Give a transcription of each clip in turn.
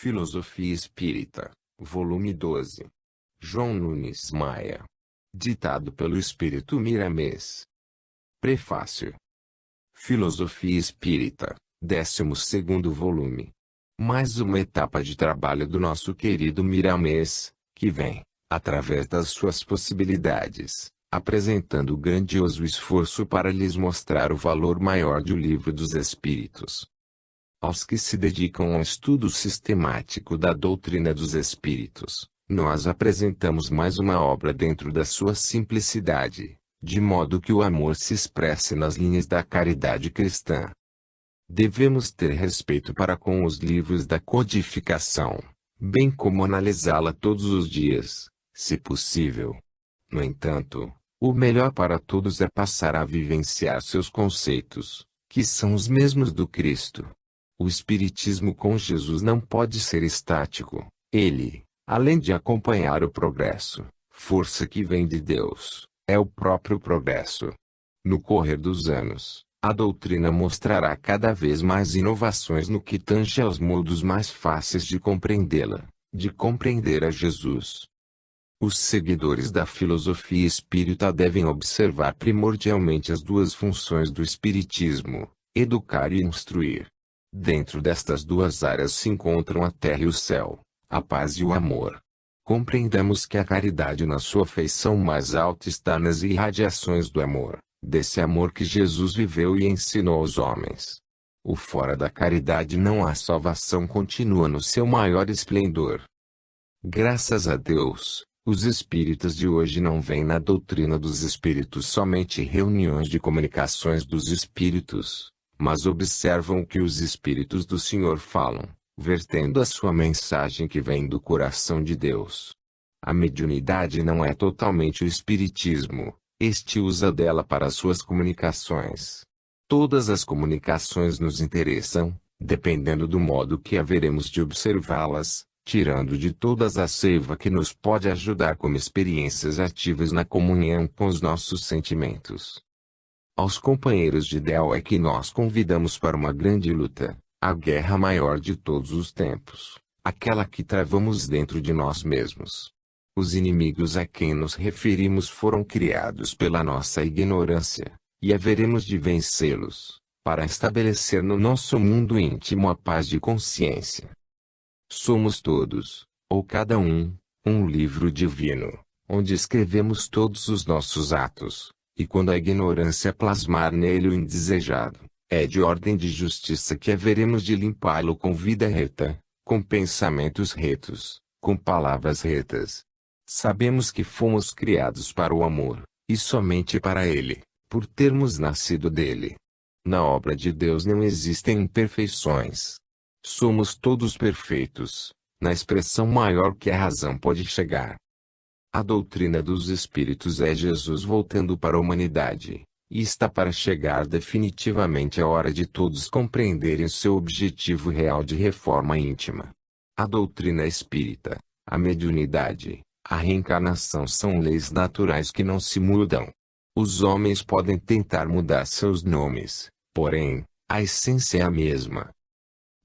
Filosofia Espírita, volume 12. João Nunes Maia. Ditado pelo Espírito Miramês. Prefácio. Filosofia Espírita, 12º volume. Mais uma etapa de trabalho do nosso querido Miramês, que vem, através das suas possibilidades, apresentando grandioso esforço para lhes mostrar o valor maior do Livro dos Espíritos. Aos que se dedicam ao estudo sistemático da doutrina dos Espíritos, nós apresentamos mais uma obra dentro da sua simplicidade, de modo que o amor se expresse nas linhas da caridade cristã. Devemos ter respeito para com os livros da codificação, bem como analisá-la todos os dias, se possível. No entanto, o melhor para todos é passar a vivenciar seus conceitos, que são os mesmos do Cristo. O Espiritismo com Jesus não pode ser estático. Ele, além de acompanhar o progresso, força que vem de Deus, é o próprio progresso. No correr dos anos, a doutrina mostrará cada vez mais inovações no que tange aos modos mais fáceis de compreendê-la, de compreender a Jesus. Os seguidores da filosofia espírita devem observar primordialmente as duas funções do Espiritismo, educar e instruir. Dentro destas duas áreas se encontram a terra e o céu, a paz e o amor. Compreendamos que a caridade na sua feição mais alta está nas irradiações do amor, desse amor que Jesus viveu e ensinou aos homens. O fora da caridade não há salvação continua no seu maior esplendor. Graças a Deus, os espíritas de hoje não veem na doutrina dos espíritos somente reuniões de comunicações dos espíritos, mas observam o que os espíritos do Senhor falam, vertendo a sua mensagem que vem do coração de Deus. A mediunidade não é totalmente o espiritismo, este usa dela para suas comunicações. Todas as comunicações nos interessam, dependendo do modo que haveremos de observá-las, tirando de todas a seiva que nos pode ajudar como experiências ativas na comunhão com os nossos sentimentos. Aos companheiros de ideal é que nós convidamos para uma grande luta, a guerra maior de todos os tempos, aquela que travamos dentro de nós mesmos. Os inimigos a quem nos referimos foram criados pela nossa ignorância, e haveremos de vencê-los, para estabelecer no nosso mundo íntimo a paz de consciência. Somos todos, ou cada um livro divino, onde escrevemos todos os nossos atos. E quando a ignorância plasmar nele o indesejado, é de ordem de justiça que haveremos de limpá-lo com vida reta, com pensamentos retos, com palavras retas. Sabemos que fomos criados para o amor, e somente para ele, por termos nascido dele. Na obra de Deus não existem imperfeições. Somos todos perfeitos, na expressão maior que a razão pode chegar. A doutrina dos Espíritos é Jesus voltando para a humanidade, e está para chegar definitivamente a hora de todos compreenderem seu objetivo real de reforma íntima. A doutrina espírita, a mediunidade, a reencarnação são leis naturais que não se mudam. Os homens podem tentar mudar seus nomes, porém, a essência é a mesma.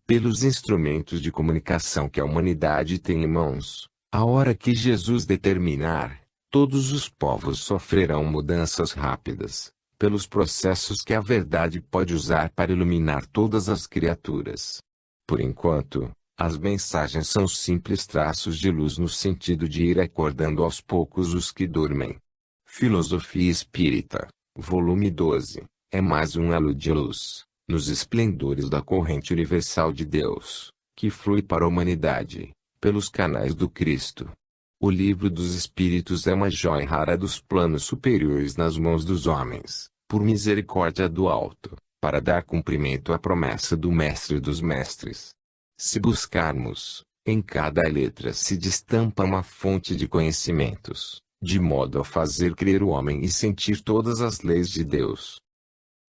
Pelos instrumentos de comunicação que a humanidade tem em mãos, a hora que Jesus determinar, todos os povos sofrerão mudanças rápidas, pelos processos que a verdade pode usar para iluminar todas as criaturas. Por enquanto, as mensagens são simples traços de luz no sentido de ir acordando aos poucos os que dormem. Filosofia Espírita, volume 12, é mais um halo de luz, nos esplendores da corrente universal de Deus, que flui para a humanidade, pelos canais do Cristo. O Livro dos Espíritos é uma joia rara dos planos superiores nas mãos dos homens, por misericórdia do alto, para dar cumprimento à promessa do Mestre dos Mestres. Se buscarmos, em cada letra se destampa uma fonte de conhecimentos, de modo a fazer crer o homem e sentir todas as leis de Deus.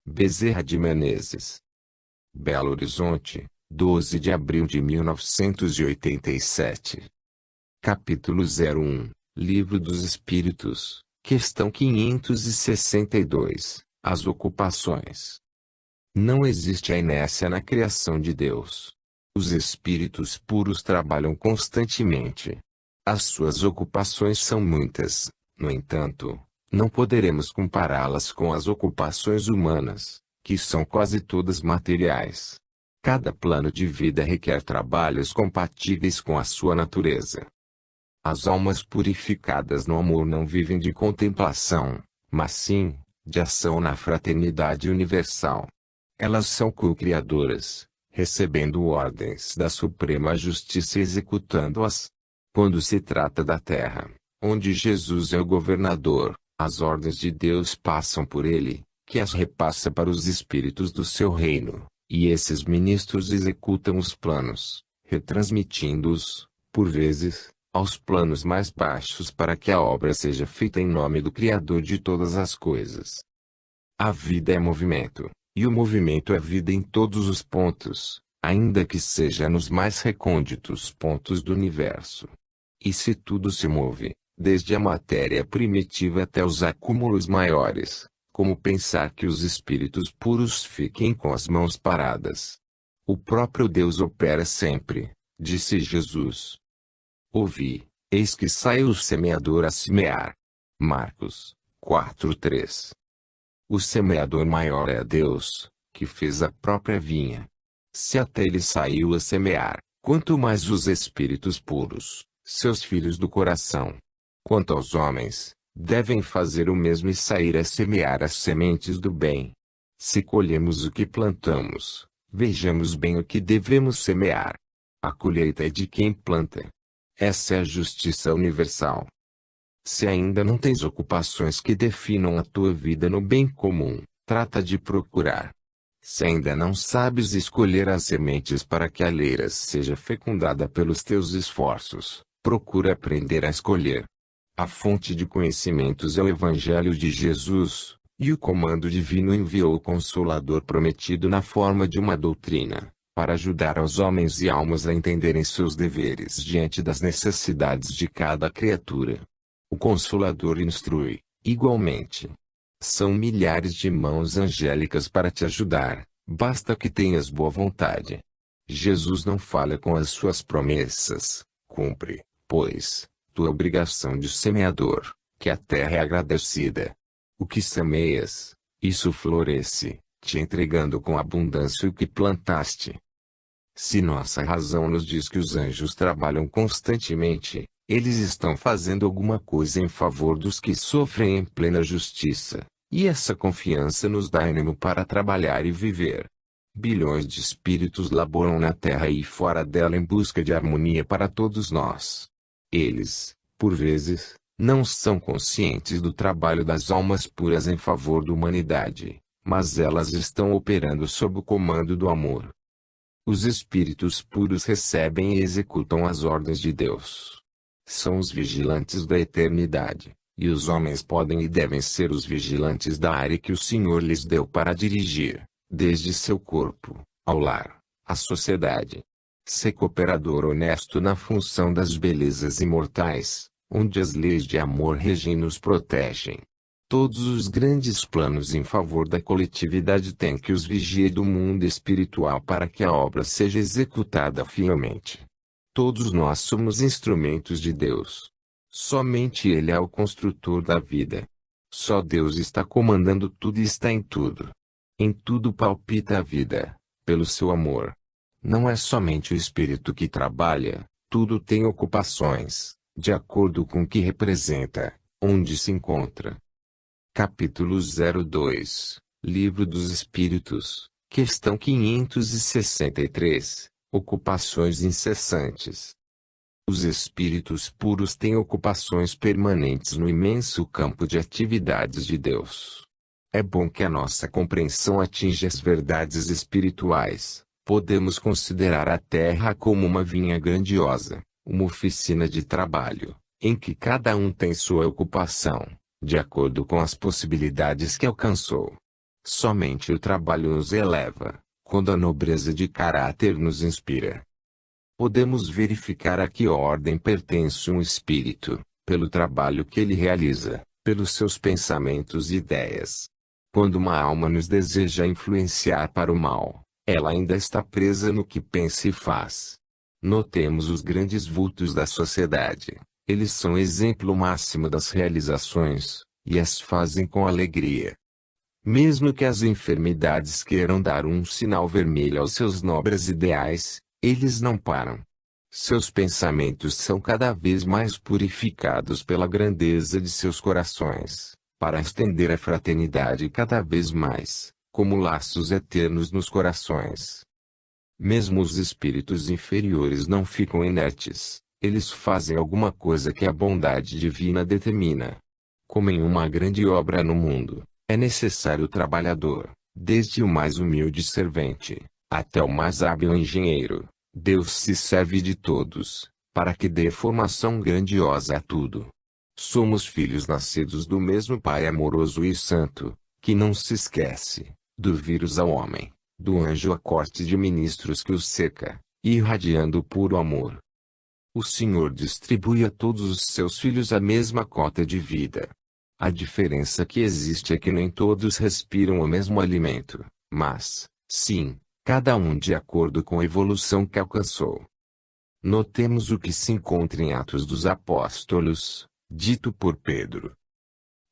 Bezerra de Menezes. Belo Horizonte, 12 de abril de 1987. Capítulo 01, Livro dos Espíritos, questão 562, as ocupações. Não existe a inércia na criação de Deus. Os espíritos puros trabalham constantemente. As suas ocupações são muitas, no entanto, não poderemos compará-las com as ocupações humanas, que são quase todas materiais. Cada plano de vida requer trabalhos compatíveis com a sua natureza. As almas purificadas no amor não vivem de contemplação, mas sim, de ação na fraternidade universal. Elas são co-criadoras, recebendo ordens da Suprema Justiça e executando-as. Quando se trata da terra, onde Jesus é o governador, as ordens de Deus passam por ele, que as repassa para os espíritos do seu reino, e esses ministros executam os planos, retransmitindo-os, por vezes, aos planos mais baixos para que a obra seja feita em nome do Criador de todas as coisas. A vida é movimento, e o movimento é vida em todos os pontos, ainda que seja nos mais recônditos pontos do universo. E se tudo se move, desde a matéria primitiva até os acúmulos maiores, como pensar que os espíritos puros fiquem com as mãos paradas? O próprio Deus opera sempre, disse Jesus. Ouvi, eis que sai o semeador a semear. Marcos 4:3. O semeador maior é Deus, que fez a própria vinha. Se até ele saiu a semear, quanto mais os espíritos puros, seus filhos do coração. Quanto aos homens, devem fazer o mesmo e sair a semear as sementes do bem. Se colhemos o que plantamos, vejamos bem o que devemos semear. A colheita é de quem planta. Essa é a justiça universal. Se ainda não tens ocupações que definam a tua vida no bem comum, trata de procurar. Se ainda não sabes escolher as sementes para que a leira seja fecundada pelos teus esforços, procura aprender a escolher. A fonte de conhecimentos é o Evangelho de Jesus, e o comando divino enviou o Consolador prometido na forma de uma doutrina, para ajudar aos homens e almas a entenderem seus deveres diante das necessidades de cada criatura. O Consolador instrui, igualmente. São milhares de mãos angélicas para te ajudar, basta que tenhas boa vontade. Jesus não falha com as suas promessas, cumpre, pois, tua obrigação de semeador, que a terra é agradecida. O que semeias, isso floresce, te entregando com abundância o que plantaste. Se nossa razão nos diz que os anjos trabalham constantemente, eles estão fazendo alguma coisa em favor dos que sofrem em plena justiça, e essa confiança nos dá ânimo para trabalhar e viver. Bilhões de espíritos laboram na terra e fora dela em busca de harmonia para todos nós. Eles, por vezes, não são conscientes do trabalho das almas puras em favor da humanidade, mas elas estão operando sob o comando do amor. Os espíritos puros recebem e executam as ordens de Deus. São os vigilantes da eternidade, e os homens podem e devem ser os vigilantes da área que o Senhor lhes deu para dirigir, desde seu corpo, ao lar, à sociedade. Ser cooperador honesto na função das belezas imortais, onde as leis de amor regem e nos protegem. Todos os grandes planos em favor da coletividade têm que os vigiar do mundo espiritual para que a obra seja executada fielmente. Todos nós somos instrumentos de Deus. Somente Ele é o construtor da vida. Só Deus está comandando tudo e está em tudo. Em tudo palpita a vida, pelo seu amor. Não é somente o espírito que trabalha, tudo tem ocupações, de acordo com o que representa, onde se encontra. Capítulo 02, Livro dos Espíritos, questão 563, Ocupações incessantes. Os espíritos puros têm ocupações permanentes no imenso campo de atividades de Deus. É bom que a nossa compreensão atinja as verdades espirituais. Podemos considerar a Terra como uma vinha grandiosa, uma oficina de trabalho, em que cada um tem sua ocupação, de acordo com as possibilidades que alcançou. Somente o trabalho nos eleva, quando a nobreza de caráter nos inspira. Podemos verificar a que ordem pertence um espírito, pelo trabalho que ele realiza, pelos seus pensamentos e ideias. Quando uma alma nos deseja influenciar para o mal, Ela ainda está presa no que pensa e faz. Notemos os grandes vultos da sociedade. Eles são exemplo máximo das realizações, e as fazem com alegria. Mesmo que as enfermidades queiram dar um sinal vermelho aos seus nobres ideais, eles não param. Seus pensamentos são cada vez mais purificados pela grandeza de seus corações, para estender a fraternidade cada vez mais, como laços eternos nos corações. Mesmo os espíritos inferiores não ficam inertes, eles fazem alguma coisa que a bondade divina determina. Como em uma grande obra no mundo, é necessário o trabalhador, desde o mais humilde servente, até o mais hábil engenheiro. Deus se serve de todos, para que dê formação grandiosa a tudo. Somos filhos nascidos do mesmo Pai amoroso e santo, que não se esquece, do vírus ao homem, do anjo à corte de ministros que os cerca, irradiando puro amor. O Senhor distribui a todos os seus filhos a mesma cota de vida. A diferença que existe é que nem todos respiram o mesmo alimento, mas, sim, cada um de acordo com a evolução que alcançou. Notemos o que se encontra em Atos dos Apóstolos, dito por Pedro.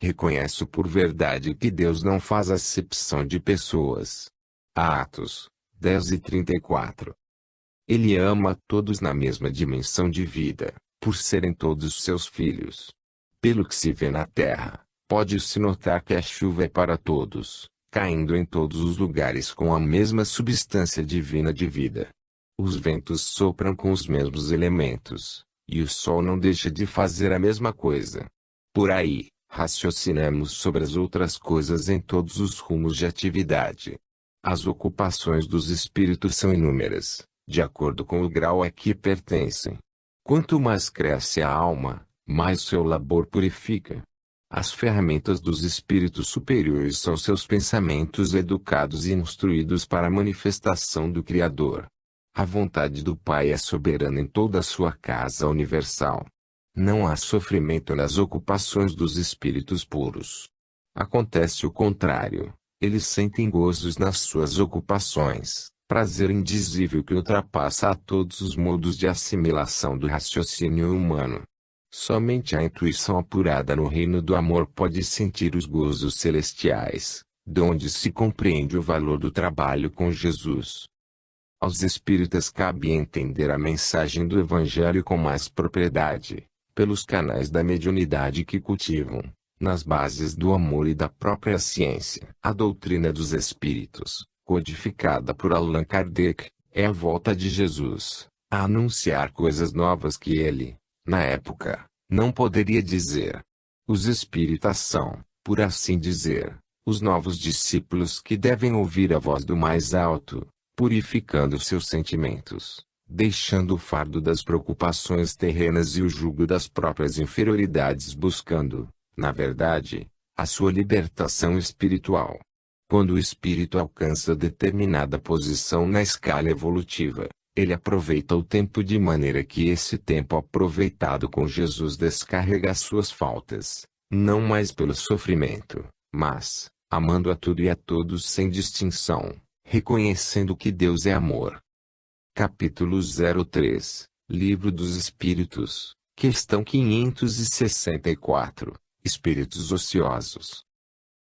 Reconheço por verdade que Deus não faz acepção de pessoas. Atos 10:34. Ele ama a todos na mesma dimensão de vida, por serem todos seus filhos. Pelo que se vê na terra, pode-se notar que a chuva é para todos, caindo em todos os lugares com a mesma substância divina de vida. Os ventos sopram com os mesmos elementos, e o sol não deixa de fazer a mesma coisa. Por aí, raciocinamos sobre as outras coisas em todos os rumos de atividade. As ocupações dos espíritos são inúmeras, de acordo com o grau a que pertencem. Quanto mais cresce a alma, mais seu labor purifica. As ferramentas dos espíritos superiores são seus pensamentos educados e instruídos para a manifestação do Criador. A vontade do Pai é soberana em toda a sua casa universal. Não há sofrimento nas ocupações dos espíritos puros. Acontece o contrário. Eles sentem gozos nas suas ocupações, prazer indizível que ultrapassa a todos os modos de assimilação do raciocínio humano. Somente a intuição apurada no reino do amor pode sentir os gozos celestiais, donde se compreende o valor do trabalho com Jesus. Aos espíritas cabe entender a mensagem do Evangelho com mais propriedade, pelos canais da mediunidade que cultivam, nas bases do amor e da própria ciência. A doutrina dos espíritos, codificada por Allan Kardec, é a volta de Jesus, a anunciar coisas novas que ele, na época, não poderia dizer. Os espíritas são, por assim dizer, os novos discípulos que devem ouvir a voz do mais alto, purificando seus sentimentos, deixando o fardo das preocupações terrenas e o jugo das próprias inferioridades, buscando, na verdade, a sua libertação espiritual. Quando o espírito alcança determinada posição na escala evolutiva, ele aproveita o tempo de maneira que esse tempo aproveitado com Jesus descarrega as suas faltas, não mais pelo sofrimento, mas, amando a tudo e a todos sem distinção, reconhecendo que Deus é amor. Capítulo 03, Livro dos Espíritos, questão 564, Espíritos ociosos.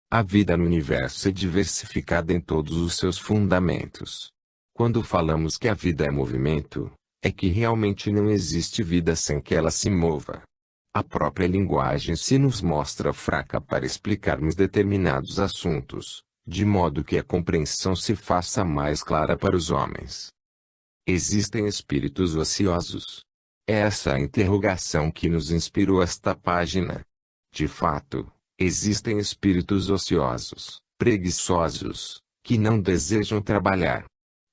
A vida no universo é diversificada em todos os seus fundamentos. Quando falamos que a vida é movimento, é que realmente não existe vida sem que ela se mova. A própria linguagem se nos mostra fraca para explicarmos determinados assuntos, de modo que a compreensão se faça mais clara para os homens. Existem espíritos ociosos? É essa a interrogação que nos inspirou esta página. De fato, existem espíritos ociosos, preguiçosos, que não desejam trabalhar.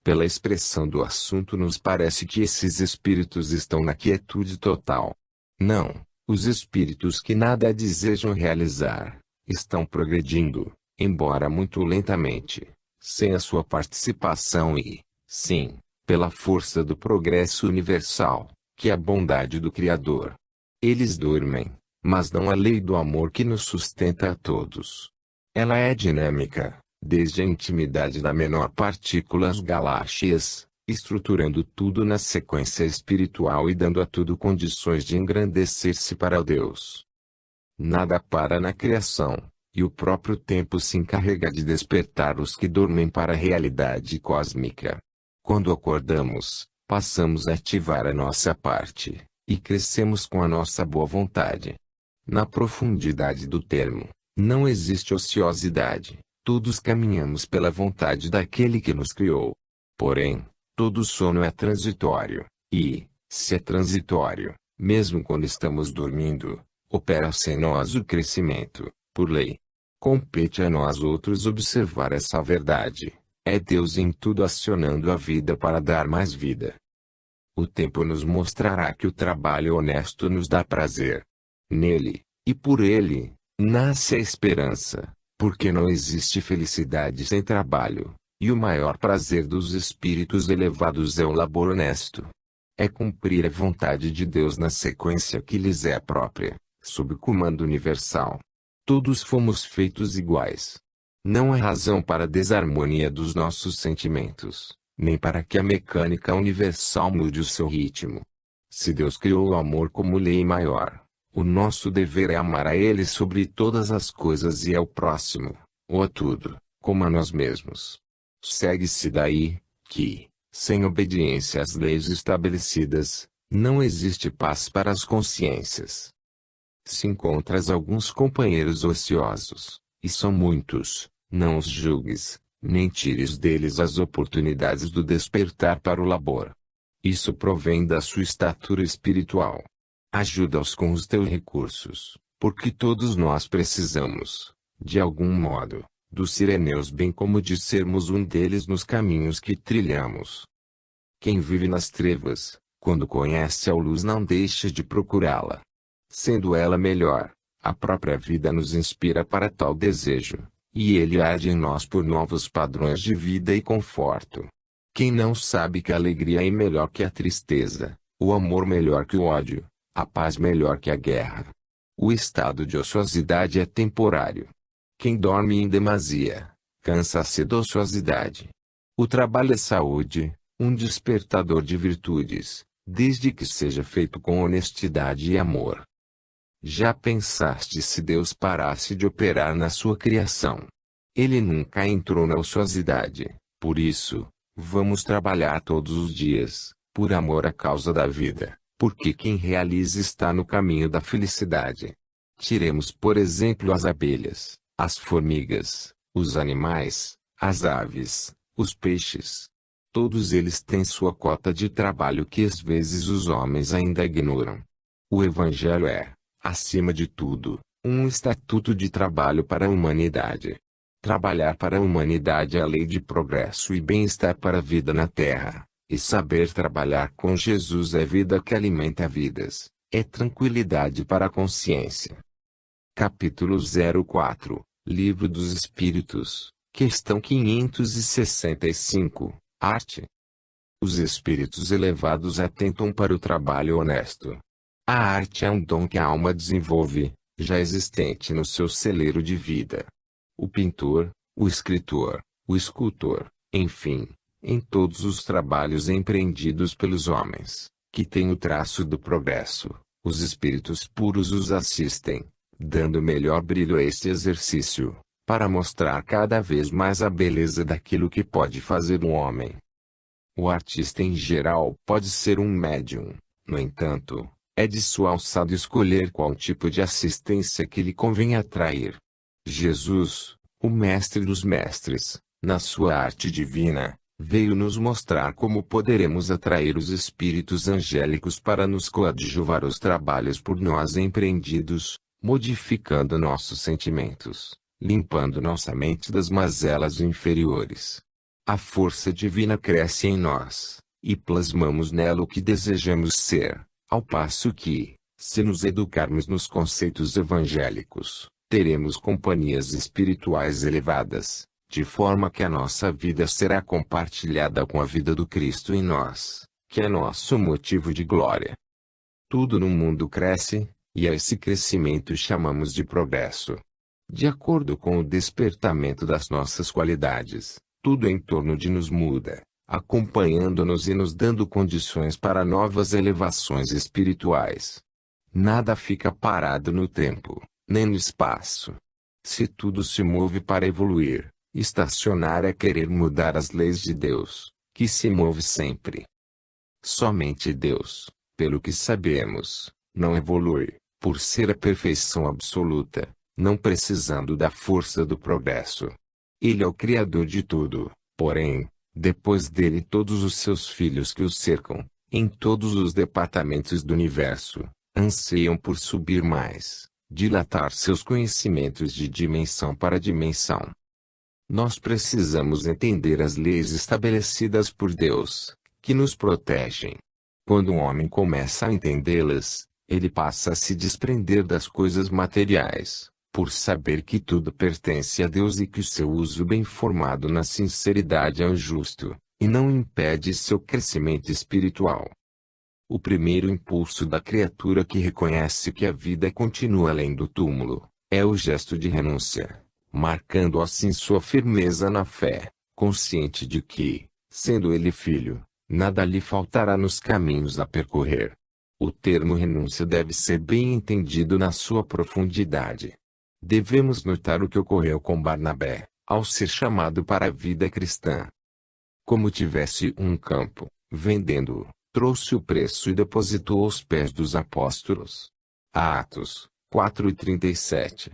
Pela expressão do assunto nos parece que esses espíritos estão na quietude total. Não, os espíritos que nada desejam realizar, estão progredindo, embora muito lentamente, sem a sua participação e, sim, pela força do progresso universal, que é a bondade do Criador. Eles dormem, mas não a lei do amor que nos sustenta a todos. Ela é dinâmica, desde a intimidade da menor partícula às galáxias, estruturando tudo na sequência espiritual e dando a tudo condições de engrandecer-se para Deus. Nada para na criação, e o próprio tempo se encarrega de despertar os que dormem para a realidade cósmica. Quando acordamos, passamos a ativar a nossa parte, e crescemos com a nossa boa vontade. Na profundidade do termo, não existe ociosidade, todos caminhamos pela vontade daquele que nos criou. Porém, todo sono é transitório, e, se é transitório, mesmo quando estamos dormindo, opera-se em nós o crescimento, por lei. Compete a nós outros observar essa verdade. É Deus em tudo acionando a vida para dar mais vida. O tempo nos mostrará que o trabalho honesto nos dá prazer. Nele, e por ele, nasce a esperança, porque não existe felicidade sem trabalho, e o maior prazer dos espíritos elevados é o labor honesto. É cumprir a vontade de Deus na sequência que lhes é própria, sob comando universal. Todos fomos feitos iguais. Não há razão para a desarmonia dos nossos sentimentos, nem para que a mecânica universal mude o seu ritmo. Se Deus criou o amor como lei maior, o nosso dever é amar a Ele sobre todas as coisas e ao próximo, ou a tudo, como a nós mesmos. Segue-se daí, que, sem obediência às leis estabelecidas, não existe paz para as consciências. Se encontras alguns companheiros ociosos, e são muitos, não os julgues, nem tires deles as oportunidades do despertar para o labor. Isso provém da sua estatura espiritual. Ajuda-os com os teus recursos, porque todos nós precisamos, de algum modo, dos sireneus bem como de sermos um deles nos caminhos que trilhamos. Quem vive nas trevas, quando conhece a luz não deixa de procurá-la. Sendo ela melhor, a própria vida nos inspira para tal desejo, e ele age em nós por novos padrões de vida e conforto. Quem não sabe que a alegria é melhor que a tristeza, o amor melhor que o ódio, a paz melhor que a guerra? O estado de ociosidade é temporário. Quem dorme em demasia, cansa-se da ociosidade. O trabalho é saúde, um despertador de virtudes, desde que seja feito com honestidade e amor. Já pensaste se Deus parasse de operar na sua criação? Ele nunca entrou na ociosidade, por isso, vamos trabalhar todos os dias, por amor à causa da vida, porque quem realiza está no caminho da felicidade. Tiremos por exemplo as abelhas, as formigas, os animais, as aves, os peixes. Todos eles têm sua cota de trabalho que às vezes os homens ainda ignoram. O Evangelho é, acima de tudo, um estatuto de trabalho para a humanidade. Trabalhar para a humanidade é a lei de progresso e bem-estar para a vida na Terra, e saber trabalhar com Jesus é vida que alimenta vidas, é tranquilidade para a consciência. Capítulo 04, Livro dos Espíritos, questão 565, Arte. Os espíritos elevados atentam para o trabalho honesto. A arte é um dom que a alma desenvolve, já existente no seu celeiro de vida. O pintor, o escritor, o escultor, enfim, em todos os trabalhos empreendidos pelos homens, que têm o traço do progresso, os espíritos puros os assistem, dando melhor brilho a este exercício, para mostrar cada vez mais a beleza daquilo que pode fazer um homem. O artista em geral pode ser um médium, no entanto, é de sua alçada escolher qual tipo de assistência que lhe convém atrair. Jesus, o mestre dos mestres, na sua arte divina, veio nos mostrar como poderemos atrair os espíritos angélicos para nos coadjuvar os trabalhos por nós empreendidos, modificando nossos sentimentos, limpando nossa mente das mazelas inferiores. A força divina cresce em nós, e plasmamos nela o que desejamos ser. Ao passo que, se nos educarmos nos conceitos evangélicos, teremos companhias espirituais elevadas, de forma que a nossa vida será compartilhada com a vida do Cristo em nós, que é nosso motivo de glória. Tudo no mundo cresce, e a esse crescimento chamamos de progresso. De acordo com o despertamento das nossas qualidades, tudo em torno de nos muda, acompanhando-nos e nos dando condições para novas elevações espirituais. Nada fica parado no tempo, nem no espaço. Se tudo se move para evoluir, estacionar é querer mudar as leis de Deus, que se move sempre. Somente Deus, pelo que sabemos, não evolui, por ser a perfeição absoluta, não precisando da força do progresso. Ele é o Criador de tudo, porém, depois dele todos os seus filhos que o cercam, em todos os departamentos do universo, anseiam por subir mais, dilatar seus conhecimentos de dimensão para dimensão. Nós precisamos entender as leis estabelecidas por Deus, que nos protegem. Quando um homem começa a entendê-las, ele passa a se desprender das coisas materiais, por saber que tudo pertence a Deus e que o seu uso bem formado na sinceridade é o justo, e não impede seu crescimento espiritual. O primeiro impulso da criatura que reconhece que a vida continua além do túmulo, é o gesto de renúncia, marcando assim sua firmeza na fé, consciente de que, sendo ele filho, nada lhe faltará nos caminhos a percorrer. O termo renúncia deve ser bem entendido na sua profundidade. Devemos notar o que ocorreu com Barnabé, ao ser chamado para a vida cristã. Como tivesse um campo, vendendo-o, trouxe o preço e depositou aos pés dos apóstolos. Atos 4:37.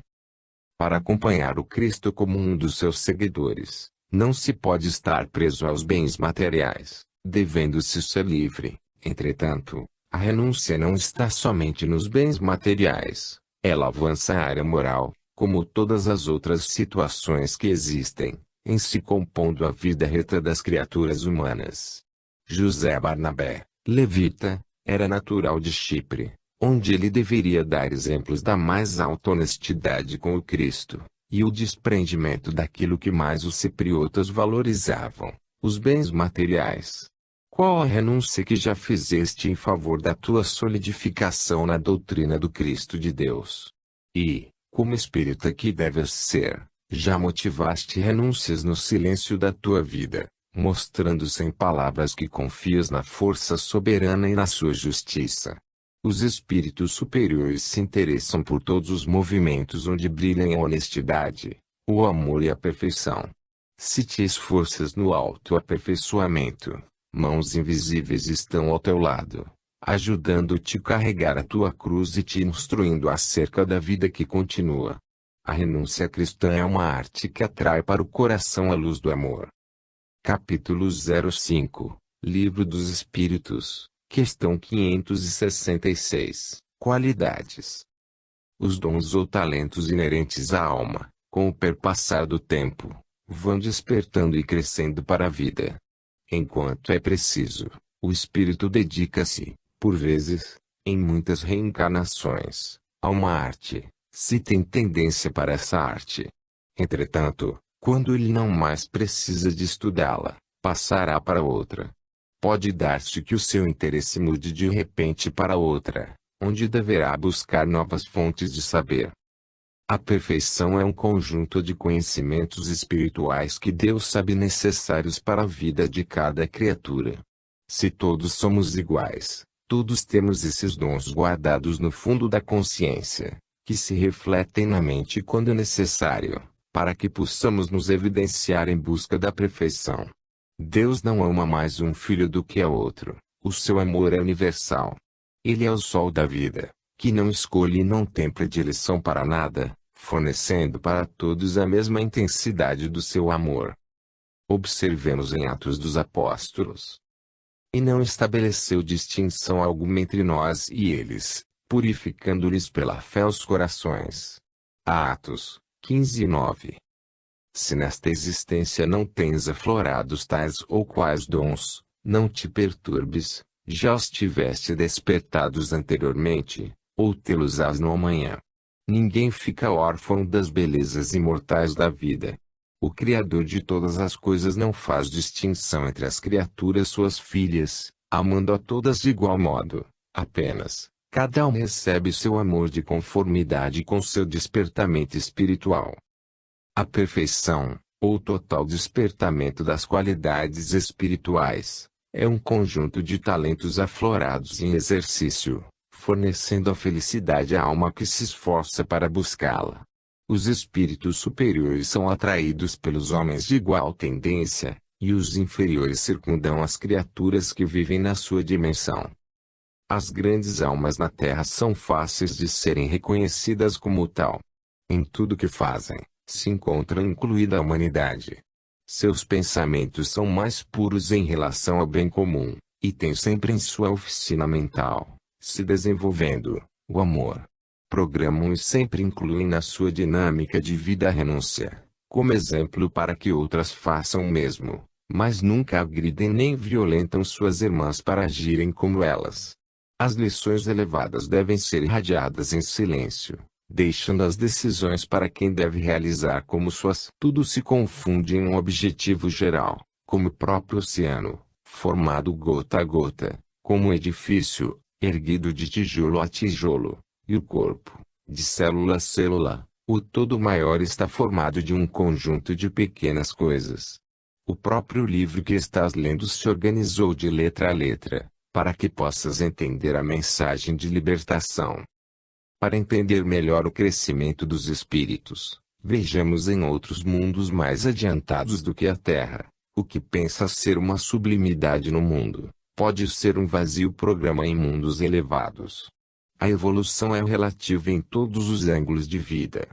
Para acompanhar o Cristo como um dos seus seguidores, não se pode estar preso aos bens materiais, devendo-se ser livre. Entretanto, a renúncia não está somente nos bens materiais, ela avança a área moral, como todas as outras situações que existem, em se compondo a vida reta das criaturas humanas. José Barnabé, levita, era natural de Chipre, onde ele deveria dar exemplos da mais alta honestidade com o Cristo, e o desprendimento daquilo que mais os cipriotas valorizavam, os bens materiais. Qual a renúncia que já fizeste em favor da tua solidificação na doutrina do Cristo de Deus? E, como espírita que deves ser, já motivaste renúncias no silêncio da tua vida, mostrando sem palavras que confias na força soberana e na sua justiça. Os espíritos superiores se interessam por todos os movimentos onde brilhem a honestidade, o amor e a perfeição. Se te esforças no autoaperfeiçoamento, mãos invisíveis estão ao teu lado, ajudando-te a carregar a tua cruz e te instruindo acerca da vida que continua. A renúncia cristã é uma arte que atrai para o coração a luz do amor. Capítulo 05, Livro dos Espíritos, questão 566, Qualidades. Os dons ou talentos inerentes à alma, com o perpassar do tempo, vão despertando e crescendo para a vida. Enquanto é preciso, o espírito dedica-se, por vezes, em muitas reencarnações, a uma arte, se tem tendência para essa arte. Entretanto, quando ele não mais precisa de estudá-la, passará para outra. Pode dar-se que o seu interesse mude de repente para outra, onde deverá buscar novas fontes de saber. A perfeição é um conjunto de conhecimentos espirituais que Deus sabe necessários para a vida de cada criatura. Se todos somos iguais, todos temos esses dons guardados no fundo da consciência, que se refletem na mente quando necessário, para que possamos nos evidenciar em busca da perfeição. Deus não ama mais um filho do que a outro, o seu amor é universal. Ele é o sol da vida, que não escolhe e não tem predileção para nada, fornecendo para todos a mesma intensidade do seu amor. Observemos em Atos dos Apóstolos. E não estabeleceu distinção alguma entre nós e eles, purificando-lhes pela fé os corações. Atos 15:9. Se nesta existência não tens aflorados tais ou quais dons, não te perturbes, já os tiveste despertados anteriormente, ou tê-los-ás no amanhã. Ninguém fica órfão das belezas imortais da vida. O Criador de todas as coisas não faz distinção entre as criaturas suas filhas, amando a todas de igual modo, apenas, Cada um recebe seu amor de conformidade com seu despertamento espiritual. A perfeição, ou total despertamento das qualidades espirituais, é um conjunto de talentos aflorados em exercício, fornecendo a felicidade à alma que se esforça para buscá-la. Os espíritos superiores são atraídos pelos homens de igual tendência, e os inferiores circundam as criaturas que vivem na sua dimensão. As grandes almas na Terra são fáceis de serem reconhecidas como tal. Em tudo que fazem, se encontra incluída a humanidade. Seus pensamentos são mais puros em relação ao bem comum, e têm sempre em sua oficina mental, se desenvolvendo, o amor. Programam e sempre incluem na sua dinâmica de vida a renúncia, como exemplo para que outras façam o mesmo, mas nunca agridem nem violentam suas irmãs para agirem como elas. As lições elevadas devem ser irradiadas em silêncio, deixando as decisões para quem deve realizar como suas. Tudo se confunde em um objetivo geral, como o próprio oceano, formado gota a gota, como um edifício, erguido de tijolo a tijolo, e o corpo, de célula a célula. O todo maior está formado de um conjunto de pequenas coisas. O próprio livro que estás lendo se organizou de letra a letra, para que possas entender a mensagem de libertação. Para entender melhor o crescimento dos espíritos, vejamos em outros mundos mais adiantados do que a Terra. O que pensa ser uma sublimidade no mundo, pode ser um vazio programa em mundos elevados. A evolução é relativa em todos os ângulos de vida.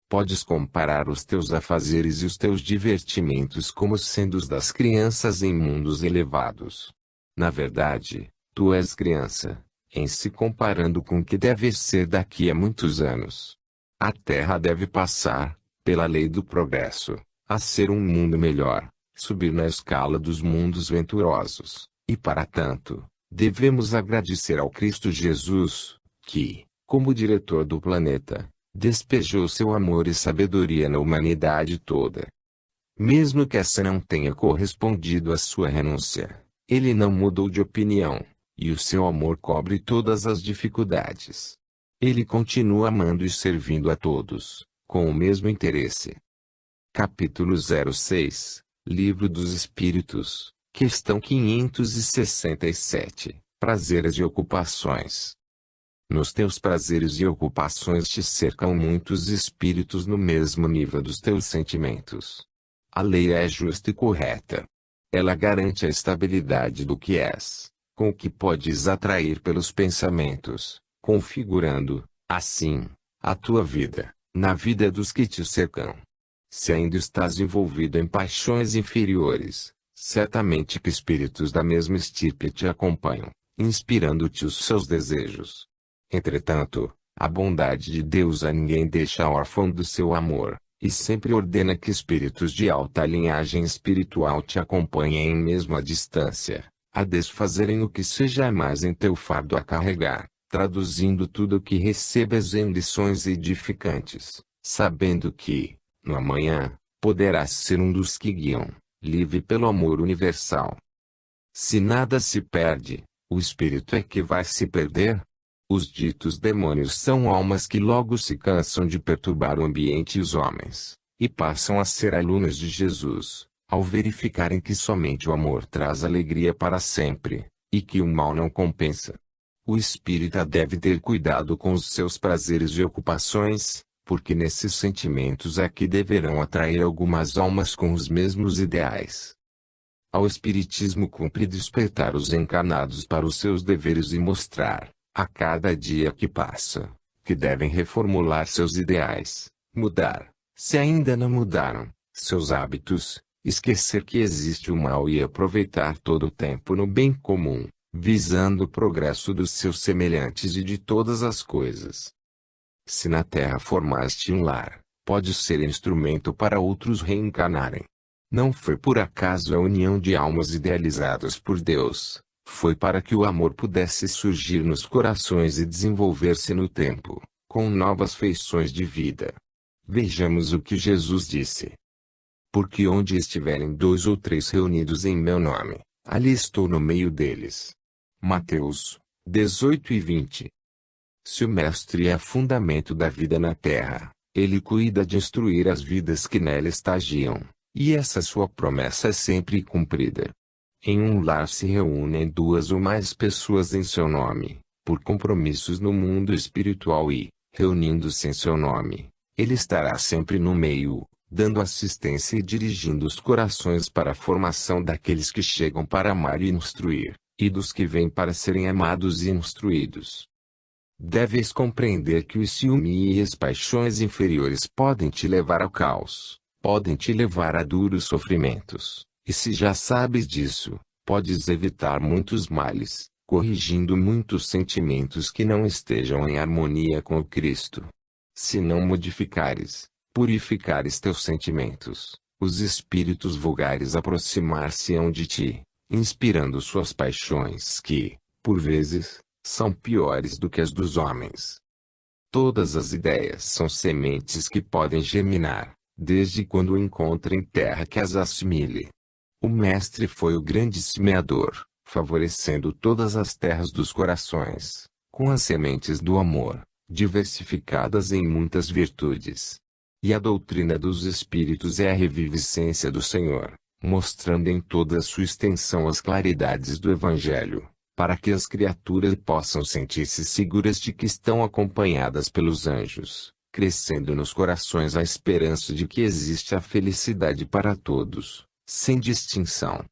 Podes comparar os teus afazeres e os teus divertimentos como sendo os das crianças em mundos elevados. Na verdade, tu és criança, em se comparando com o que deve ser daqui a muitos anos. A Terra deve passar, pela lei do progresso, a ser um mundo melhor, subir na escala dos mundos venturosos, e para tanto, devemos agradecer ao Cristo Jesus, que, como diretor do planeta, despejou seu amor e sabedoria na humanidade toda. Mesmo que essa não tenha correspondido à sua renúncia, ele não mudou de opinião, e o seu amor cobre todas as dificuldades. Ele continua amando e servindo a todos, com o mesmo interesse. Capítulo 06, Livro dos Espíritos, questão 567, Prazeres e Ocupações. Nos teus prazeres e ocupações te cercam muitos espíritos no mesmo nível dos teus sentimentos. A lei é justa e correta. Ela garante a estabilidade do que és, com o que podes atrair pelos pensamentos, configurando, assim, a tua vida, na vida dos que te cercam. Se ainda estás envolvido em paixões inferiores, certamente que espíritos da mesma estirpe te acompanham, inspirando-te os seus desejos. Entretanto, a bondade de Deus a ninguém deixa órfão do seu amor, e sempre ordena que espíritos de alta linhagem espiritual te acompanhem mesmo à distância, a desfazerem o que seja mais em teu fardo a carregar, traduzindo tudo o que recebes em lições edificantes, sabendo que, no amanhã, poderás ser um dos que guiam, livre pelo amor universal. Se nada se perde, o espírito é que vai se perder? Os ditos demônios são almas que logo se cansam de perturbar o ambiente e os homens, e passam a ser alunos de Jesus, ao verificarem que somente o amor traz alegria para sempre, e que o mal não compensa. O espírita deve ter cuidado com os seus prazeres e ocupações, porque nesses sentimentos é que deverão atrair algumas almas com os mesmos ideais. Ao espiritismo cumpre despertar os encarnados para os seus deveres e mostrar, a cada dia que passa, que devem reformular seus ideais, mudar, se ainda não mudaram, seus hábitos, esquecer que existe o mal e aproveitar todo o tempo no bem comum, visando o progresso dos seus semelhantes e de todas as coisas. Se na Terra formaste um lar, pode ser instrumento para outros reencarnarem. Não foi por acaso a união de almas idealizadas por Deus. Foi para que o amor pudesse surgir nos corações e desenvolver-se no tempo, com novas feições de vida. Vejamos o que Jesus disse. Porque onde estiverem 2 ou 3 reunidos em meu nome, ali estou no meio deles. Mateus 18 e 20. Se o Mestre é fundamento da vida na Terra, ele cuida de instruir as vidas que nela estagiam, e essa sua promessa é sempre cumprida. Em um lar se reúnem duas ou mais pessoas em seu nome, por compromissos no mundo espiritual e, reunindo-se em seu nome, ele estará sempre no meio, dando assistência e dirigindo os corações para a formação daqueles que chegam para amar e instruir, e dos que vêm para serem amados e instruídos. Deves compreender que o ciúme e as paixões inferiores podem te levar ao caos, podem te levar a duros sofrimentos, e se já sabes disso, podes evitar muitos males, corrigindo muitos sentimentos que não estejam em harmonia com o Cristo. Se não modificares, purificares teus sentimentos, os espíritos vulgares aproximar-se-ão de ti, inspirando suas paixões que, por vezes, são piores do que as dos homens. Todas as ideias são sementes que podem germinar, desde quando encontrem terra que as assimile. O Mestre foi o grande semeador, favorecendo todas as terras dos corações, com as sementes do amor, diversificadas em muitas virtudes. E a doutrina dos Espíritos é a reviviscência do Senhor, mostrando em toda a sua extensão as claridades do Evangelho, para que as criaturas possam sentir-se seguras de que estão acompanhadas pelos anjos, crescendo nos corações a esperança de que existe a felicidade para todos, sem distinção.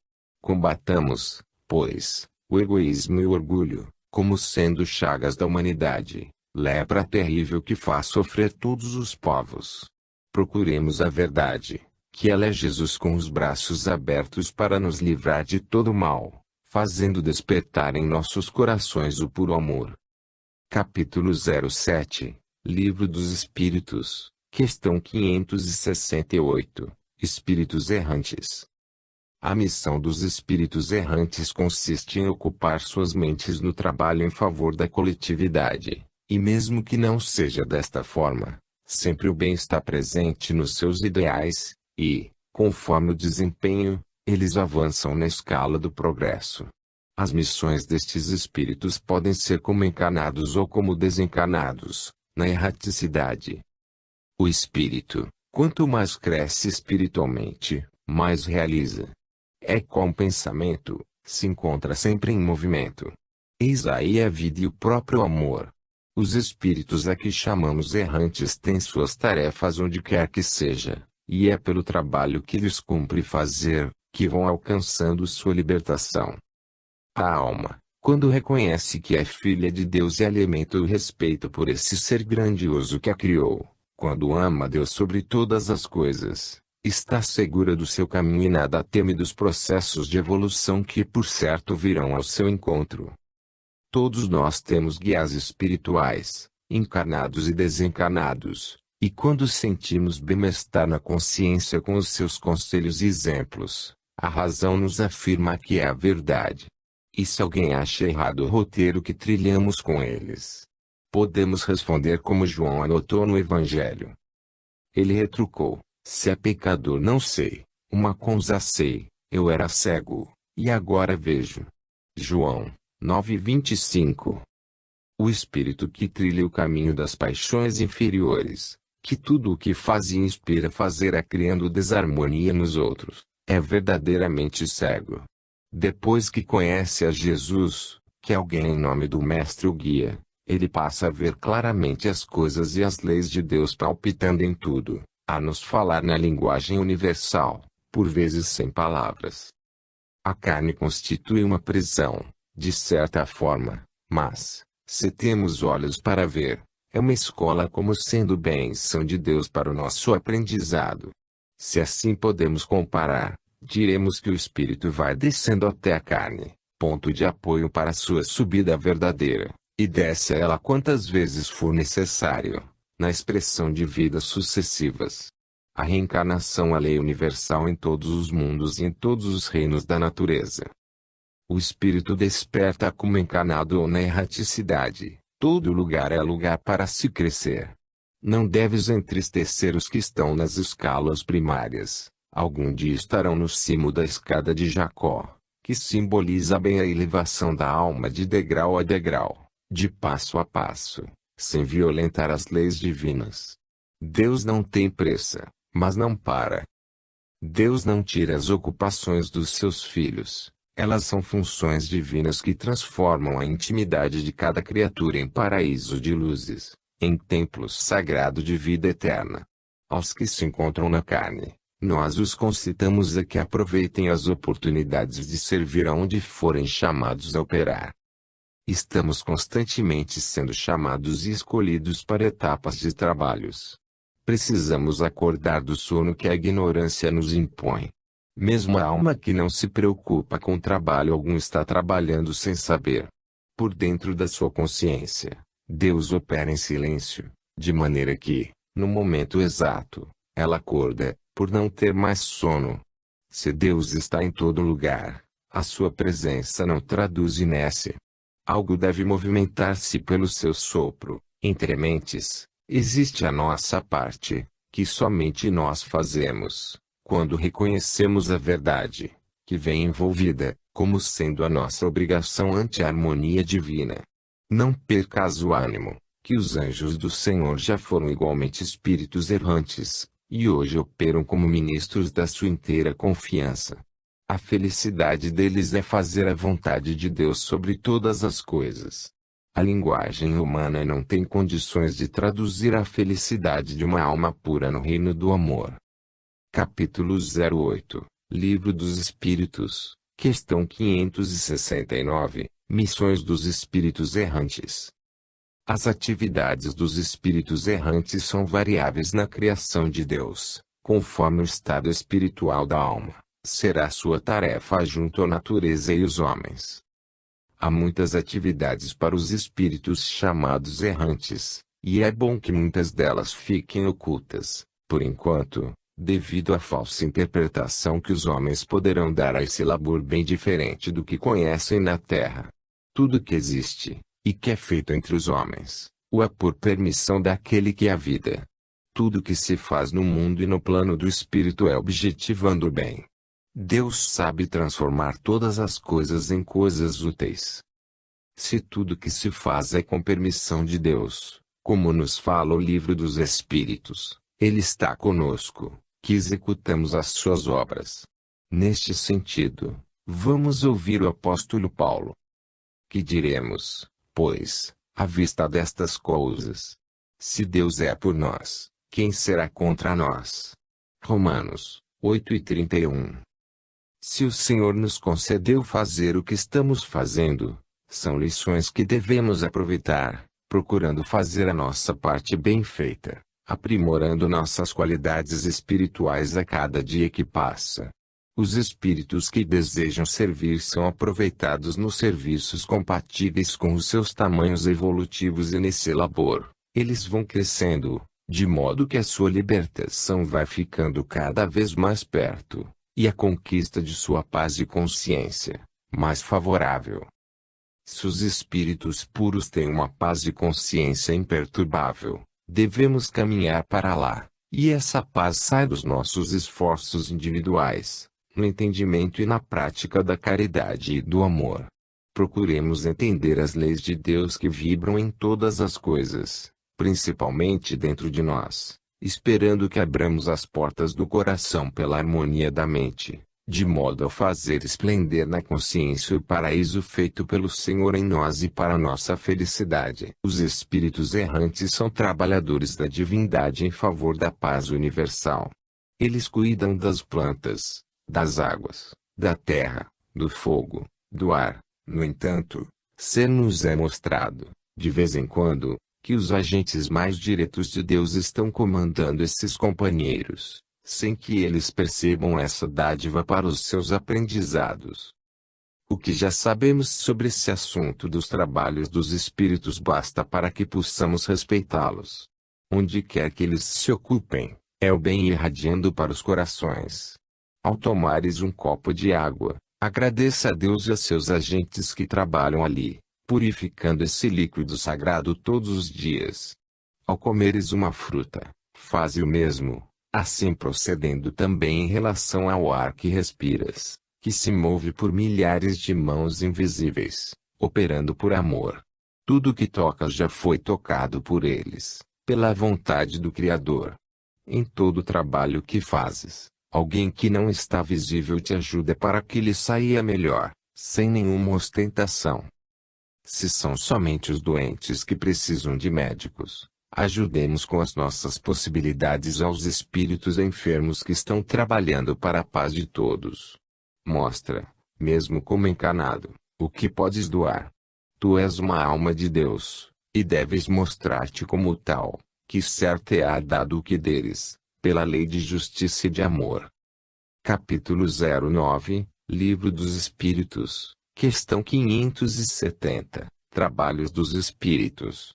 Combatamos, pois, o egoísmo e o orgulho, como sendo chagas da humanidade, lepra terrível que faz sofrer todos os povos. Procuremos a verdade, que ela é Jesus com os braços abertos para nos livrar de todo mal, fazendo despertar em nossos corações o puro amor. Capítulo 07, Livro dos Espíritos, questão 568, Espíritos Errantes. A missão dos espíritos errantes consiste em ocupar suas mentes no trabalho em favor da coletividade, e mesmo que não seja desta forma, sempre o bem está presente nos seus ideais, e, conforme o desempenho, eles avançam na escala do progresso. As missões destes espíritos podem ser como encarnados ou como desencarnados, na erraticidade. O espírito, quanto mais cresce espiritualmente, mais realiza. É como pensamento, se encontra sempre em movimento. Eis aí a vida e o próprio amor. Os espíritos a que chamamos errantes têm suas tarefas onde quer que seja, e é pelo trabalho que lhes cumpre fazer, que vão alcançando sua libertação. A alma, quando reconhece que é filha de Deus e alimenta o respeito por esse ser grandioso que a criou, quando ama Deus sobre todas as coisas, está segura do seu caminho e nada teme dos processos de evolução que por certo virão ao seu encontro. Todos nós temos guias espirituais, encarnados e desencarnados, e quando sentimos bem-estar na consciência com os seus conselhos e exemplos, a razão nos afirma que é a verdade. E se alguém acha errado o roteiro que trilhamos com eles, podemos responder como João anotou no Evangelho. Ele retrucou: se é pecador não sei, uma coisa sei, eu era cego, e agora vejo. João 9:25. O espírito que trilha o caminho das paixões inferiores, que tudo o que faz e inspira fazer é criando desarmonia nos outros, é verdadeiramente cego. Depois que conhece a Jesus, que alguém em nome do Mestre o guia, ele passa a ver claramente as coisas e as leis de Deus palpitando em tudo, a nos falar na linguagem universal, por vezes sem palavras. A carne constitui uma prisão, de certa forma, mas, se temos olhos para ver, é uma escola como sendo bênção de Deus para o nosso aprendizado. Se assim podemos comparar, diremos que o espírito vai descendo até a carne, ponto de apoio para sua subida verdadeira, e desce a ela quantas vezes for necessário, na expressão de vidas sucessivas. A reencarnação é a lei universal em todos os mundos e em todos os reinos da natureza. O espírito desperta como encarnado ou na erraticidade, todo lugar é lugar para se crescer. Não deves entristecer os que estão nas escalas primárias. Algum dia estarão no cimo da escada de Jacó, que simboliza bem a elevação da alma de degrau a degrau, de passo a passo, sem violentar as leis divinas. Deus não tem pressa, mas não para. Deus não tira as ocupações dos seus filhos. Elas são funções divinas que transformam a intimidade de cada criatura em paraíso de luzes, em templos sagrados de vida eterna. Aos que se encontram na carne, nós os concitamos a que aproveitem as oportunidades de servir aonde forem chamados a operar. Estamos constantemente sendo chamados e escolhidos para etapas de trabalhos. Precisamos acordar do sono que a ignorância nos impõe. Mesmo a alma que não se preocupa com trabalho algum está trabalhando sem saber. Por dentro da sua consciência, Deus opera em silêncio, de maneira que, no momento exato, ela acorda, por não ter mais sono. Se Deus está em todo lugar, a sua presença não traduz inércia. Algo deve movimentar-se pelo seu sopro. Entre mentes, existe a nossa parte, que somente nós fazemos, quando reconhecemos a verdade, que vem envolvida, como sendo a nossa obrigação ante a harmonia divina. Não percas o ânimo, que os anjos do Senhor já foram igualmente espíritos errantes, e hoje operam como ministros da sua inteira confiança. A felicidade deles é fazer a vontade de Deus sobre todas as coisas. A linguagem humana não tem condições de traduzir a felicidade de uma alma pura no reino do amor. Capítulo 08, Livro dos Espíritos, questão 569, Missões dos Espíritos Errantes. As atividades dos espíritos errantes são variáveis na criação de Deus, conforme o estado espiritual da alma. Será sua tarefa junto à natureza e os homens. Há muitas atividades para os espíritos chamados errantes, e é bom que muitas delas fiquem ocultas, por enquanto, devido à falsa interpretação que os homens poderão dar a esse labor bem diferente do que conhecem na terra. Tudo que existe, e que é feito entre os homens, o é por permissão daquele que é a vida. Tudo que se faz no mundo e no plano do espírito é objetivando o bem. Deus sabe transformar todas as coisas em coisas úteis. Se tudo que se faz é com permissão de Deus, como nos fala o Livro dos Espíritos, Ele está conosco, que executamos as suas obras. Neste sentido, vamos ouvir o apóstolo Paulo. Que diremos, pois, à vista destas coisas? Se Deus é por nós, quem será contra nós? Romanos 8:31. Se o Senhor nos concedeu fazer o que estamos fazendo, são lições que devemos aproveitar, procurando fazer a nossa parte bem feita, aprimorando nossas qualidades espirituais a cada dia que passa. Os espíritos que desejam servir são aproveitados nos serviços compatíveis com os seus tamanhos evolutivos e nesse labor, eles vão crescendo, de modo que a sua libertação vai ficando cada vez mais perto. E a conquista de sua paz de consciência, mais favorável. Se os espíritos puros têm uma paz de consciência imperturbável, devemos caminhar para lá, e essa paz sai dos nossos esforços individuais, no entendimento e na prática da caridade e do amor. Procuremos entender as leis de Deus que vibram em todas as coisas, principalmente dentro de nós, esperando que abramos as portas do coração pela harmonia da mente, de modo a fazer esplender na consciência o paraíso feito pelo Senhor em nós e para nossa felicidade. Os espíritos errantes são trabalhadores da divindade em favor da paz universal. Eles cuidam das plantas, das águas, da terra, do fogo, do ar. No entanto, ser-nos é mostrado, de vez em quando, que os agentes mais diretos de Deus estão comandando esses companheiros, sem que eles percebam essa dádiva para os seus aprendizados. O que já sabemos sobre esse assunto dos trabalhos dos espíritos basta para que possamos respeitá-los. Onde quer que eles se ocupem, é o bem irradiando para os corações. Ao tomares um copo de água, agradeça a Deus e a seus agentes que trabalham ali, purificando esse líquido sagrado todos os dias. Ao comeres uma fruta, faze o mesmo, assim procedendo também em relação ao ar que respiras, que se move por milhares de mãos invisíveis, operando por amor. Tudo que tocas já foi tocado por eles, pela vontade do Criador. Em todo trabalho que fazes, alguém que não está visível te ajuda para que lhe saia melhor, sem nenhuma ostentação. Se são somente os doentes que precisam de médicos, ajudemos com as nossas possibilidades aos espíritos enfermos que estão trabalhando para a paz de todos. Mostra, mesmo como encarnado, o que podes doar. Tu és uma alma de Deus, e deves mostrar-te como tal, que certo é dado o que deles, pela lei de justiça e de amor. Capítulo 09, Livro dos Espíritos, questão 570, Trabalhos dos Espíritos.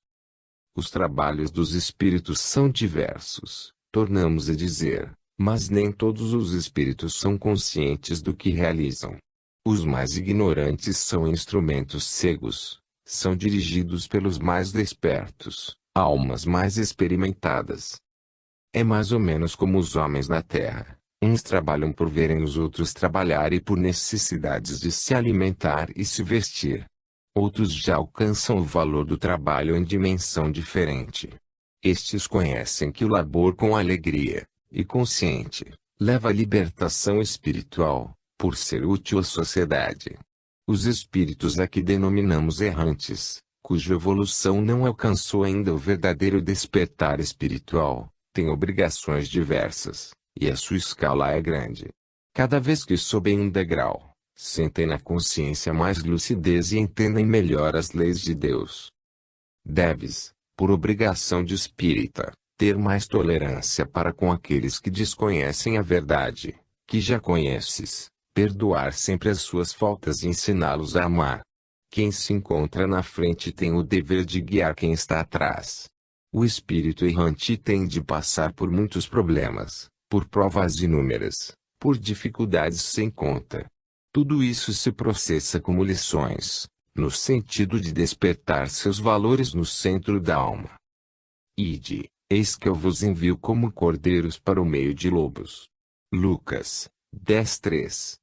Os trabalhos dos Espíritos são diversos, tornamos a dizer, mas nem todos os Espíritos são conscientes do que realizam. Os mais ignorantes são instrumentos cegos, são dirigidos pelos mais despertos, almas mais experimentadas. É mais ou menos como os homens na Terra. Uns trabalham por verem os outros trabalhar e por necessidades de se alimentar e se vestir. Outros já alcançam o valor do trabalho em dimensão diferente. Estes conhecem que o labor com alegria, e consciente, leva à libertação espiritual, por ser útil à sociedade. Os espíritos a que denominamos errantes, cuja evolução não alcançou ainda o verdadeiro despertar espiritual, têm obrigações diversas, e a sua escala é grande. Cada vez que sobem um degrau, sentem na consciência mais lucidez e entendem melhor as leis de Deus. Deves, por obrigação de espírita, ter mais tolerância para com aqueles que desconhecem a verdade, que já conheces, perdoar sempre as suas faltas e ensiná-los a amar. Quem se encontra na frente tem o dever de guiar quem está atrás. O espírito errante tem de passar por muitos problemas, por provas inúmeras, por dificuldades sem conta. Tudo isso se processa como lições, no sentido de despertar seus valores no centro da alma. Ide, eis que eu vos envio como cordeiros para o meio de lobos. Lucas 10:3.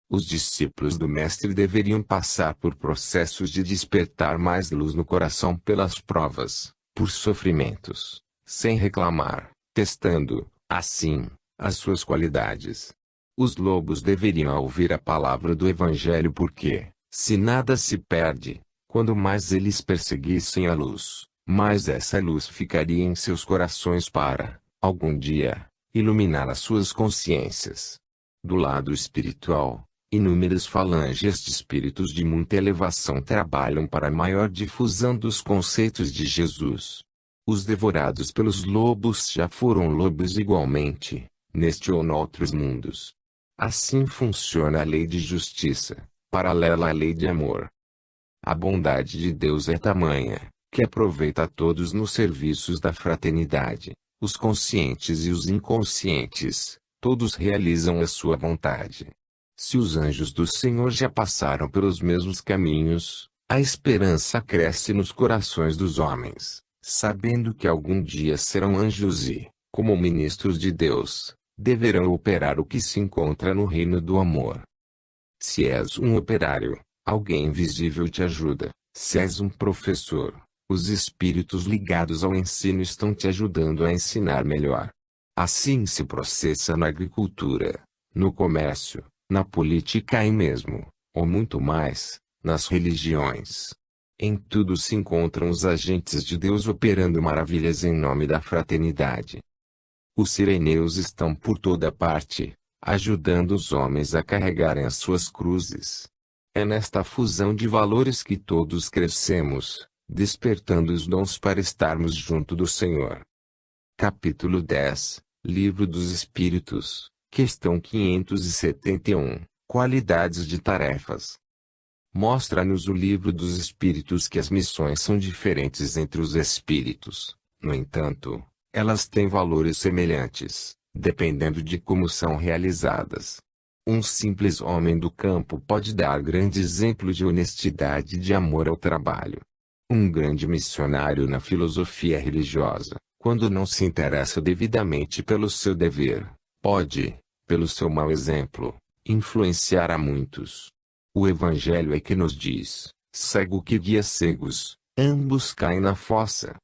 Os discípulos do Mestre deveriam passar por processos de despertar mais luz no coração pelas provas, por sofrimentos, sem reclamar, testando, assim, as suas qualidades. Os lobos deveriam ouvir a palavra do Evangelho porque, se nada se perde, quando mais eles perseguissem a luz, mais essa luz ficaria em seus corações para, algum dia, iluminar as suas consciências. Do lado espiritual, inúmeras falanges de espíritos de muita elevação trabalham para a maior difusão dos conceitos de Jesus. Os devorados pelos lobos já foram lobos igualmente, neste ou noutros mundos. Assim funciona a lei de justiça, paralela à lei de amor. A bondade de Deus é tamanha, que aproveita a todos nos serviços da fraternidade, os conscientes e os inconscientes, todos realizam a sua vontade. Se os anjos do Senhor já passaram pelos mesmos caminhos, a esperança cresce nos corações dos homens, sabendo que algum dia serão anjos e, como ministros de Deus, deverão operar o que se encontra no reino do amor. Se és um operário, alguém invisível te ajuda. Se és um professor, os espíritos ligados ao ensino estão te ajudando a ensinar melhor. Assim se processa na agricultura, no comércio, na política e mesmo, ou muito mais, nas religiões. Em tudo se encontram os agentes de Deus operando maravilhas em nome da fraternidade. Os sireneus estão por toda parte, ajudando os homens a carregarem as suas cruzes. É nesta fusão de valores que todos crescemos, despertando os dons para estarmos junto do Senhor. Capítulo 10, Livro dos Espíritos, questão 571, Qualidades de tarefas. Mostra-nos o Livro dos Espíritos que as missões são diferentes entre os espíritos. No entanto, elas têm valores semelhantes, dependendo de como são realizadas. Um simples homem do campo pode dar grande exemplo de honestidade e de amor ao trabalho. Um grande missionário na filosofia religiosa, quando não se interessa devidamente pelo seu dever, pode, pelo seu mau exemplo, influenciar a muitos. O Evangelho é que nos diz: cego que guia cegos, ambos caem na fossa.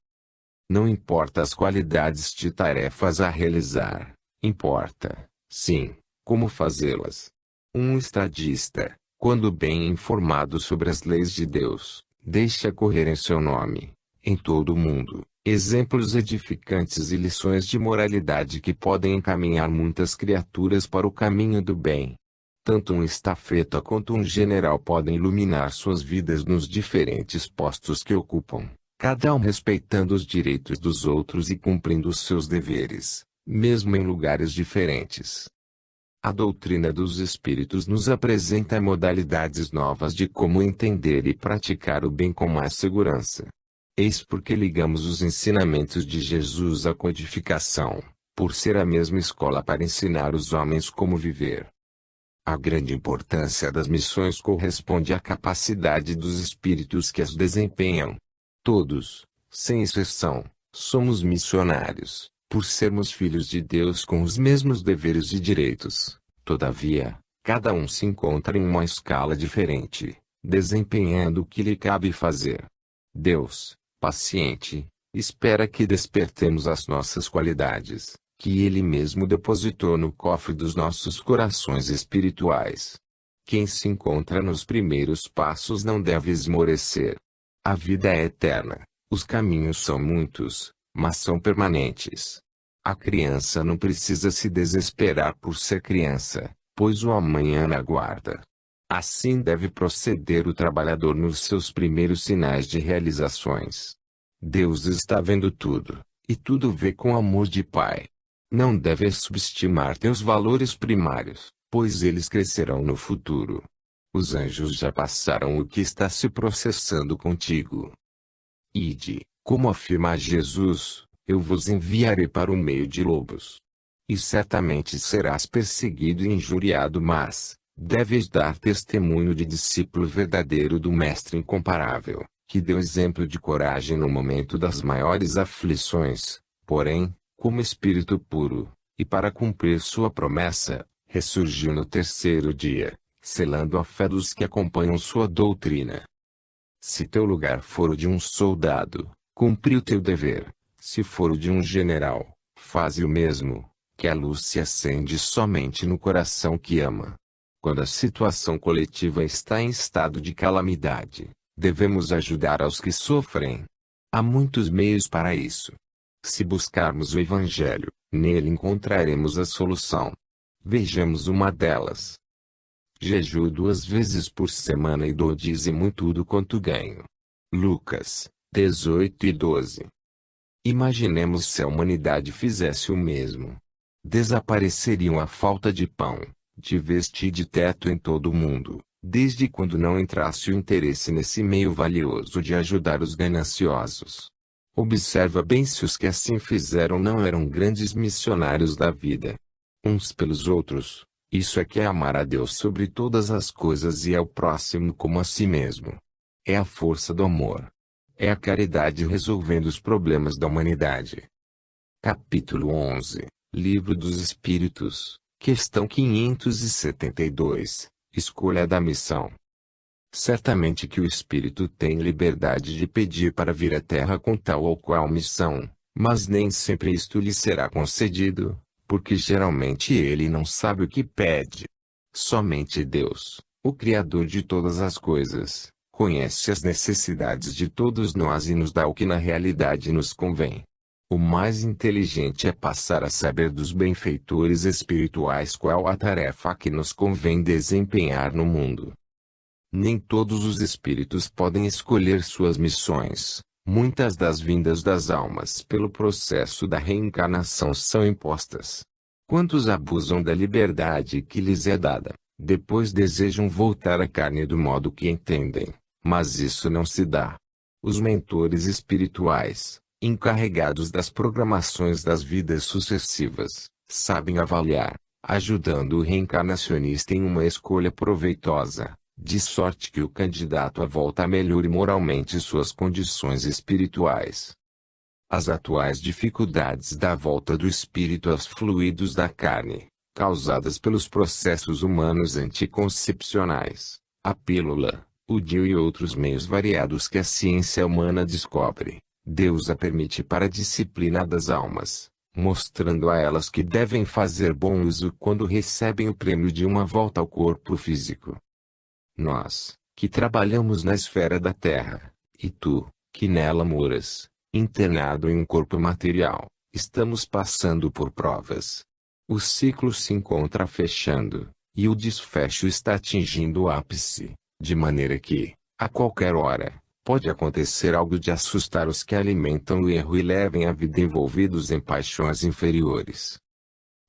Não importa as qualidades de tarefas a realizar, importa, sim, como fazê-las. Um estadista, quando bem informado sobre as leis de Deus, deixa correr em seu nome, em todo o mundo, exemplos edificantes e lições de moralidade que podem encaminhar muitas criaturas para o caminho do bem. Tanto um estafeta quanto um general podem iluminar suas vidas nos diferentes postos que ocupam, cada um respeitando os direitos dos outros e cumprindo os seus deveres, mesmo em lugares diferentes. A doutrina dos espíritos nos apresenta modalidades novas de como entender e praticar o bem com mais segurança. Eis porque ligamos os ensinamentos de Jesus à codificação, por ser a mesma escola para ensinar os homens como viver. A grande importância das missões corresponde à capacidade dos espíritos que as desempenham. Todos, sem exceção, somos missionários, por sermos filhos de Deus com os mesmos deveres e direitos. Todavia, cada um se encontra em uma escala diferente, desempenhando o que lhe cabe fazer. Deus, paciente, espera que despertemos as nossas qualidades, que Ele mesmo depositou no cofre dos nossos corações espirituais. Quem se encontra nos primeiros passos não deve esmorecer. A vida é eterna, os caminhos são muitos, mas são permanentes. A criança não precisa se desesperar por ser criança, pois o amanhã a aguarda. Assim deve proceder o trabalhador nos seus primeiros sinais de realizações. Deus está vendo tudo, e tudo vê com amor de Pai. Não deves subestimar teus valores primários, pois eles crescerão no futuro. Os anjos já passaram o que está se processando contigo. Ide, como afirma Jesus, eu vos enviarei para o meio de lobos. E certamente serás perseguido e injuriado, mas deves dar testemunho de discípulo verdadeiro do Mestre incomparável, que deu exemplo de coragem no momento das maiores aflições, porém, como espírito puro, e para cumprir sua promessa, ressurgiu no terceiro dia, selando a fé dos que acompanham sua doutrina. Se teu lugar for o de um soldado, cumpre o teu dever. Se for o de um general, faze o mesmo, que a luz se acende somente no coração que ama. Quando a situação coletiva está em estado de calamidade, devemos ajudar aos que sofrem. Há muitos meios para isso. Se buscarmos o Evangelho, nele encontraremos a solução. Vejamos uma delas. Jejuo 2 vezes por semana e dou dízimo em tudo quanto ganho. Lucas 18:12. Imaginemos se a humanidade fizesse o mesmo. Desapareceriam a falta de pão, de vestir e de teto em todo o mundo, desde quando não entrasse o interesse nesse meio valioso de ajudar os gananciosos. Observa bem se os que assim fizeram não eram grandes missionários da vida. Uns pelos outros, isso é que é amar a Deus sobre todas as coisas e ao próximo como a si mesmo. É a força do amor. É a caridade resolvendo os problemas da humanidade. Capítulo 11, Livro dos Espíritos, questão 572, Escolha da missão. Certamente que o espírito tem liberdade de pedir para vir à Terra com tal ou qual missão, mas nem sempre isto lhe será concedido, porque geralmente ele não sabe o que pede. Somente Deus, o Criador de todas as coisas, conhece as necessidades de todos nós e nos dá o que na realidade nos convém. O mais inteligente é passar a saber dos benfeitores espirituais qual a tarefa que nos convém desempenhar no mundo. Nem todos os espíritos podem escolher suas missões. Muitas das vindas das almas pelo processo da reencarnação são impostas. Quantos abusam da liberdade que lhes é dada, depois desejam voltar à carne do modo que entendem, mas isso não se dá. Os mentores espirituais, encarregados das programações das vidas sucessivas, sabem avaliar, ajudando o reencarnacionista em uma escolha proveitosa, de sorte que o candidato a volta melhore moralmente suas condições espirituais. As atuais dificuldades da volta do espírito aos fluidos da carne, causadas pelos processos humanos anticoncepcionais, a pílula, o dia e outros meios variados que a ciência humana descobre, Deus a permite para a disciplina das almas, mostrando a elas que devem fazer bom uso quando recebem o prêmio de uma volta ao corpo físico. Nós, que trabalhamos na esfera da terra, e tu, que nela moras, internado em um corpo material, estamos passando por provas. O ciclo se encontra fechando, e o desfecho está atingindo o ápice, de maneira que, a qualquer hora, pode acontecer algo de assustar os que alimentam o erro e levem a vida envolvidos em paixões inferiores.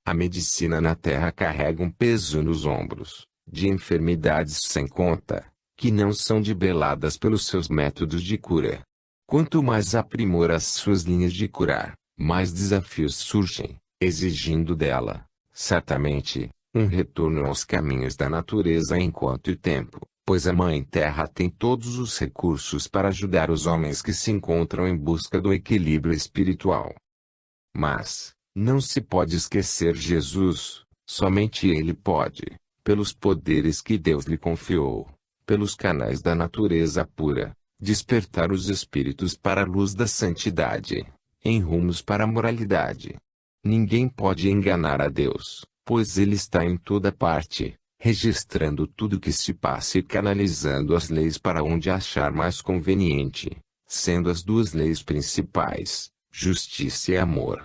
A medicina na Terra carrega um peso nos ombros, de enfermidades sem conta, que não são debeladas pelos seus métodos de cura. Quanto mais aprimora as suas linhas de curar, mais desafios surgem, exigindo dela, certamente, um retorno aos caminhos da natureza enquanto e tempo, pois a Mãe Terra tem todos os recursos para ajudar os homens que se encontram em busca do equilíbrio espiritual. Mas, não se pode esquecer Jesus, somente Ele pode, pelos poderes que Deus lhe confiou, pelos canais da natureza pura, despertar os espíritos para a luz da santidade, em rumos para a moralidade. Ninguém pode enganar a Deus, pois Ele está em toda parte, registrando tudo o que se passa e canalizando as leis para onde achar mais conveniente, sendo as duas leis principais, justiça e amor.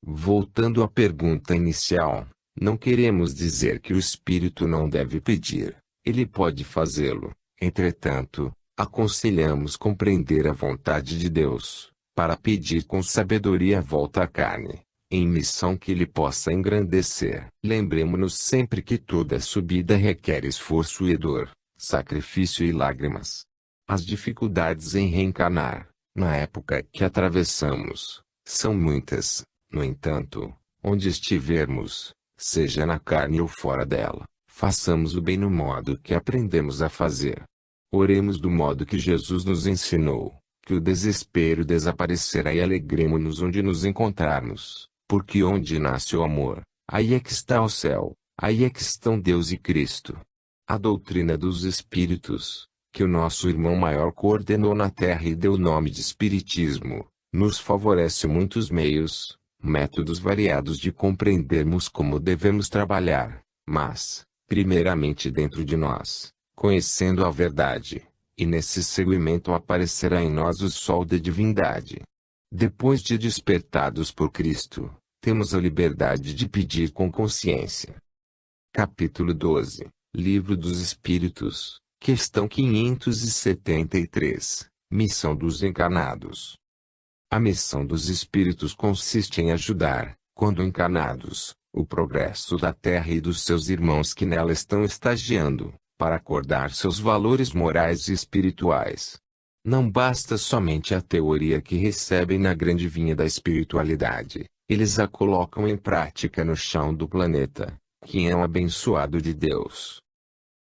Voltando à pergunta inicial, não queremos dizer que o espírito não deve pedir, ele pode fazê-lo. Entretanto, aconselhamos compreender a vontade de Deus, para pedir com sabedoria a volta à carne, em missão que lhe possa engrandecer. Lembremo-nos sempre que toda subida requer esforço e dor, sacrifício e lágrimas. As dificuldades em reencarnar, na época que atravessamos, são muitas. No entanto, onde estivermos, seja na carne ou fora dela, façamos o bem no modo que aprendemos a fazer. Oremos do modo que Jesus nos ensinou, que o desespero desaparecerá e alegremo-nos onde nos encontrarmos, porque onde nasce o amor, aí é que está o céu, aí é que estão Deus e Cristo. A doutrina dos Espíritos, que o nosso irmão maior coordenou na Terra e deu o nome de Espiritismo, nos favorece muitos meios, métodos variados de compreendermos como devemos trabalhar, mas, primeiramente dentro de nós, conhecendo a verdade, e nesse seguimento aparecerá em nós o sol da divindade. Depois de despertados por Cristo, temos a liberdade de pedir com consciência. Capítulo 12, Livro dos Espíritos, questão 573, Missão dos Encarnados. A missão dos espíritos consiste em ajudar, quando encarnados, o progresso da Terra e dos seus irmãos que nela estão estagiando, para acordar seus valores morais e espirituais. Não basta somente a teoria que recebem na grande vinha da espiritualidade, eles a colocam em prática no chão do planeta, que é um abençoado de Deus.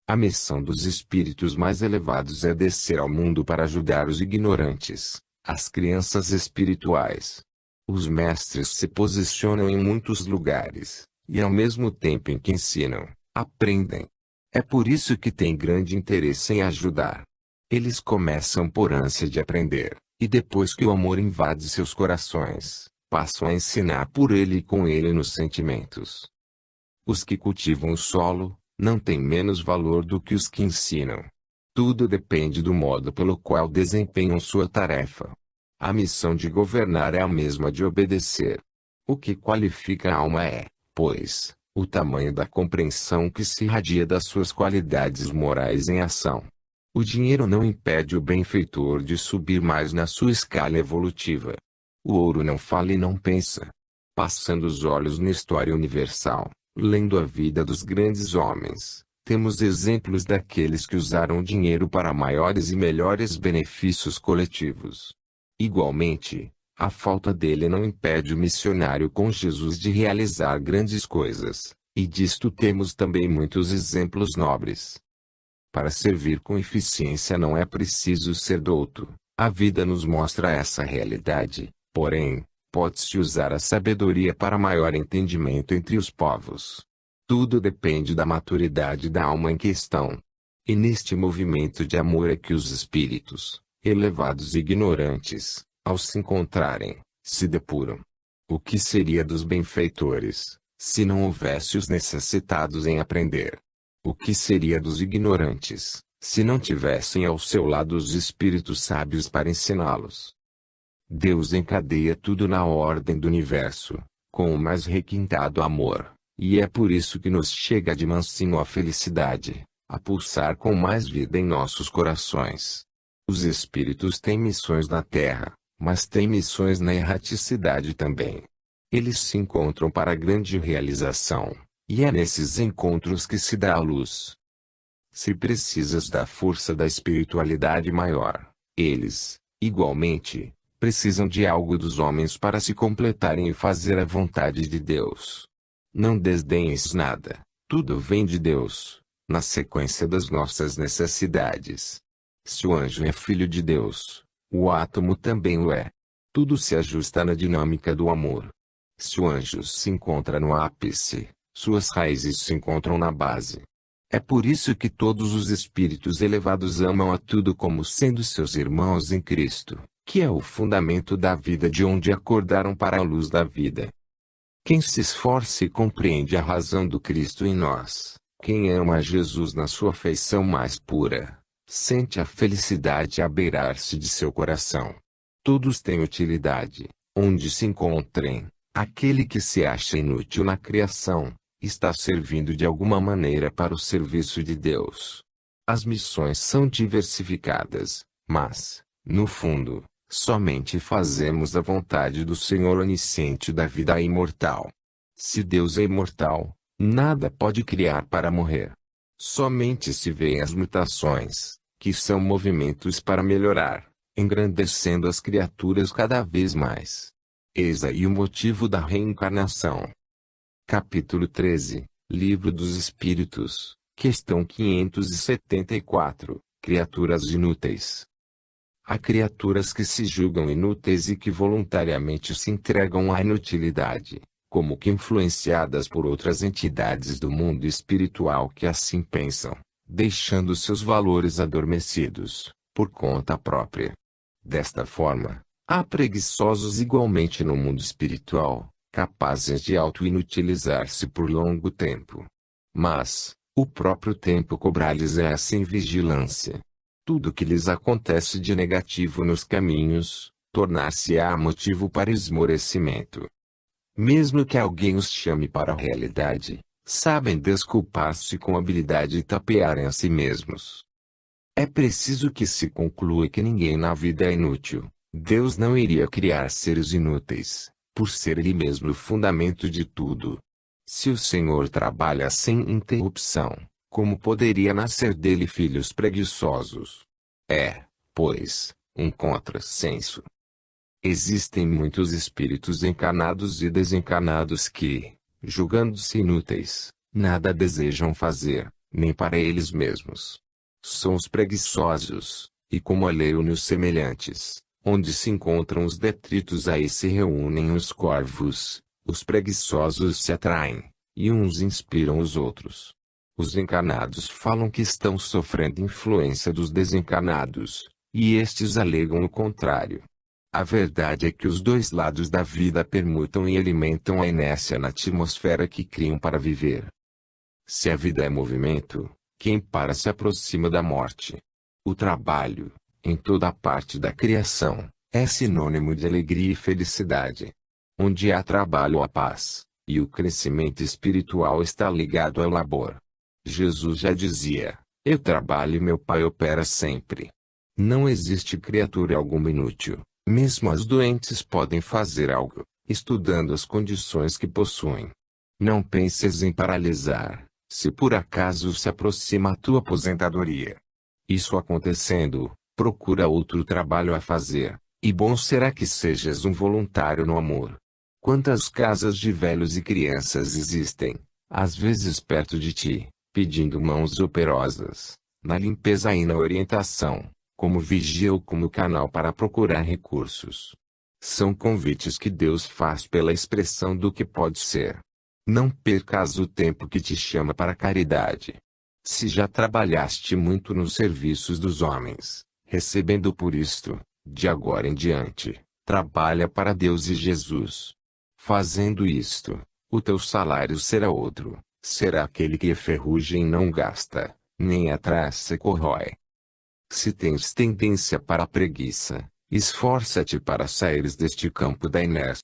A missão dos espíritos mais elevados é descer ao mundo para ajudar os ignorantes, as crianças espirituais. Os mestres se posicionam em muitos lugares, e ao mesmo tempo em que ensinam, aprendem. É por isso que têm grande interesse em ajudar. Eles começam por ânsia de aprender, e depois que o amor invade seus corações, passam a ensinar por ele e com ele nos sentimentos. Os que cultivam o solo, não têm menos valor do que os que ensinam. Tudo depende do modo pelo qual desempenham sua tarefa. A missão de governar é a mesma de obedecer. O que qualifica a alma é, pois, o tamanho da compreensão que se irradia das suas qualidades morais em ação. O dinheiro não impede o benfeitor de subir mais na sua escala evolutiva. O ouro não fala e não pensa. Passando os olhos na história universal, lendo a vida dos grandes homens, temos exemplos daqueles que usaram o dinheiro para maiores e melhores benefícios coletivos. Igualmente, a falta dele não impede o missionário com Jesus de realizar grandes coisas, e disto temos também muitos exemplos nobres. Para servir com eficiência não é preciso ser douto, a vida nos mostra essa realidade, porém, pode-se usar a sabedoria para maior entendimento entre os povos. Tudo depende da maturidade da alma em questão. E neste movimento de amor é que os espíritos, elevados e ignorantes, ao se encontrarem, se depuram. O que seria dos benfeitores, se não houvesse os necessitados em aprender? O que seria dos ignorantes, se não tivessem ao seu lado os espíritos sábios para ensiná-los? Deus encadeia tudo na ordem do universo, com o mais requintado amor, e é por isso que nos chega de mansinho a felicidade, a pulsar com mais vida em nossos corações. Os espíritos têm missões na Terra, mas têm missões na erraticidade também. Eles se encontram para a grande realização, e é nesses encontros que se dá a luz. Se precisas da força da espiritualidade maior, eles, igualmente, precisam de algo dos homens para se completarem e fazer a vontade de Deus. Não desdenhes nada, tudo vem de Deus, na sequência das nossas necessidades. Se o anjo é filho de Deus, o átomo também o é. Tudo se ajusta na dinâmica do amor. Se o anjo se encontra no ápice, suas raízes se encontram na base. É por isso que todos os espíritos elevados amam a tudo como sendo seus irmãos em Cristo, que é o fundamento da vida, de onde acordaram para a luz da vida. Quem se esforça e compreende a razão do Cristo em nós, quem ama Jesus na sua feição mais pura, sente a felicidade a beirar-se de seu coração. Todos têm utilidade, onde se encontrem. Aquele que se acha inútil na criação, está servindo de alguma maneira para o serviço de Deus. As missões são diversificadas, mas, no fundo, somente fazemos a vontade do Senhor onisciente da vida imortal. Se Deus é imortal, nada pode criar para morrer. Somente se veem as mutações, que são movimentos para melhorar, engrandecendo as criaturas cada vez mais. Eis aí o motivo da reencarnação. Capítulo 13, Livro dos Espíritos, questão 574, Criaturas inúteis. Há criaturas que se julgam inúteis e que voluntariamente se entregam à inutilidade, como que influenciadas por outras entidades do mundo espiritual que assim pensam, deixando seus valores adormecidos, por conta própria. Desta forma, há preguiçosos igualmente no mundo espiritual, capazes de auto-inutilizar-se por longo tempo. Mas, o próprio tempo cobrar-lhes essa invigilância. Tudo que lhes acontece de negativo nos caminhos, tornar-se-á motivo para esmorecimento. Mesmo que alguém os chame para a realidade, sabem desculpar-se com habilidade e tapearem a si mesmos. É preciso que se conclua que ninguém na vida é inútil. Deus não iria criar seres inúteis, por ser Ele mesmo o fundamento de tudo. Se o Senhor trabalha sem interrupção, como poderia nascer dele filhos preguiçosos? É, pois, um contrassenso. Existem muitos espíritos encarnados e desencarnados que, julgando-se inúteis, nada desejam fazer, nem para eles mesmos. São os preguiçosos, e como alheio-nos semelhantes, onde se encontram os detritos aí se reúnem os corvos, os preguiçosos se atraem, e uns inspiram os outros. Os encarnados falam que estão sofrendo influência dos desencarnados, e estes alegam o contrário. A verdade é que os dois lados da vida permutam e alimentam a inércia na atmosfera que criam para viver. Se a vida é movimento, quem para se aproxima da morte. O trabalho, em toda a parte da criação, é sinônimo de alegria e felicidade. Onde há trabalho há paz, e o crescimento espiritual está ligado ao labor. Jesus já dizia, eu trabalho e meu Pai opera sempre. Não existe criatura alguma inútil, mesmo as doentes podem fazer algo, estudando as condições que possuem. Não penses em paralisar, se por acaso se aproxima a tua aposentadoria. Isso acontecendo, procura outro trabalho a fazer, e bom será que sejas um voluntário no amor. Quantas casas de velhos e crianças existem, às vezes perto de ti, pedindo mãos operosas, na limpeza e na orientação, como vigia ou como canal para procurar recursos. São convites que Deus faz pela expressão do que pode ser. Não percas o tempo que te chama para a caridade. Se já trabalhaste muito nos serviços dos homens, recebendo por isto, de agora em diante, trabalha para Deus e Jesus. Fazendo isto, o teu salário será outro, será aquele que a ferrugem não gasta, nem a traça corrói. Se tens tendência para a preguiça, esforça-te para saíres deste campo da inércia.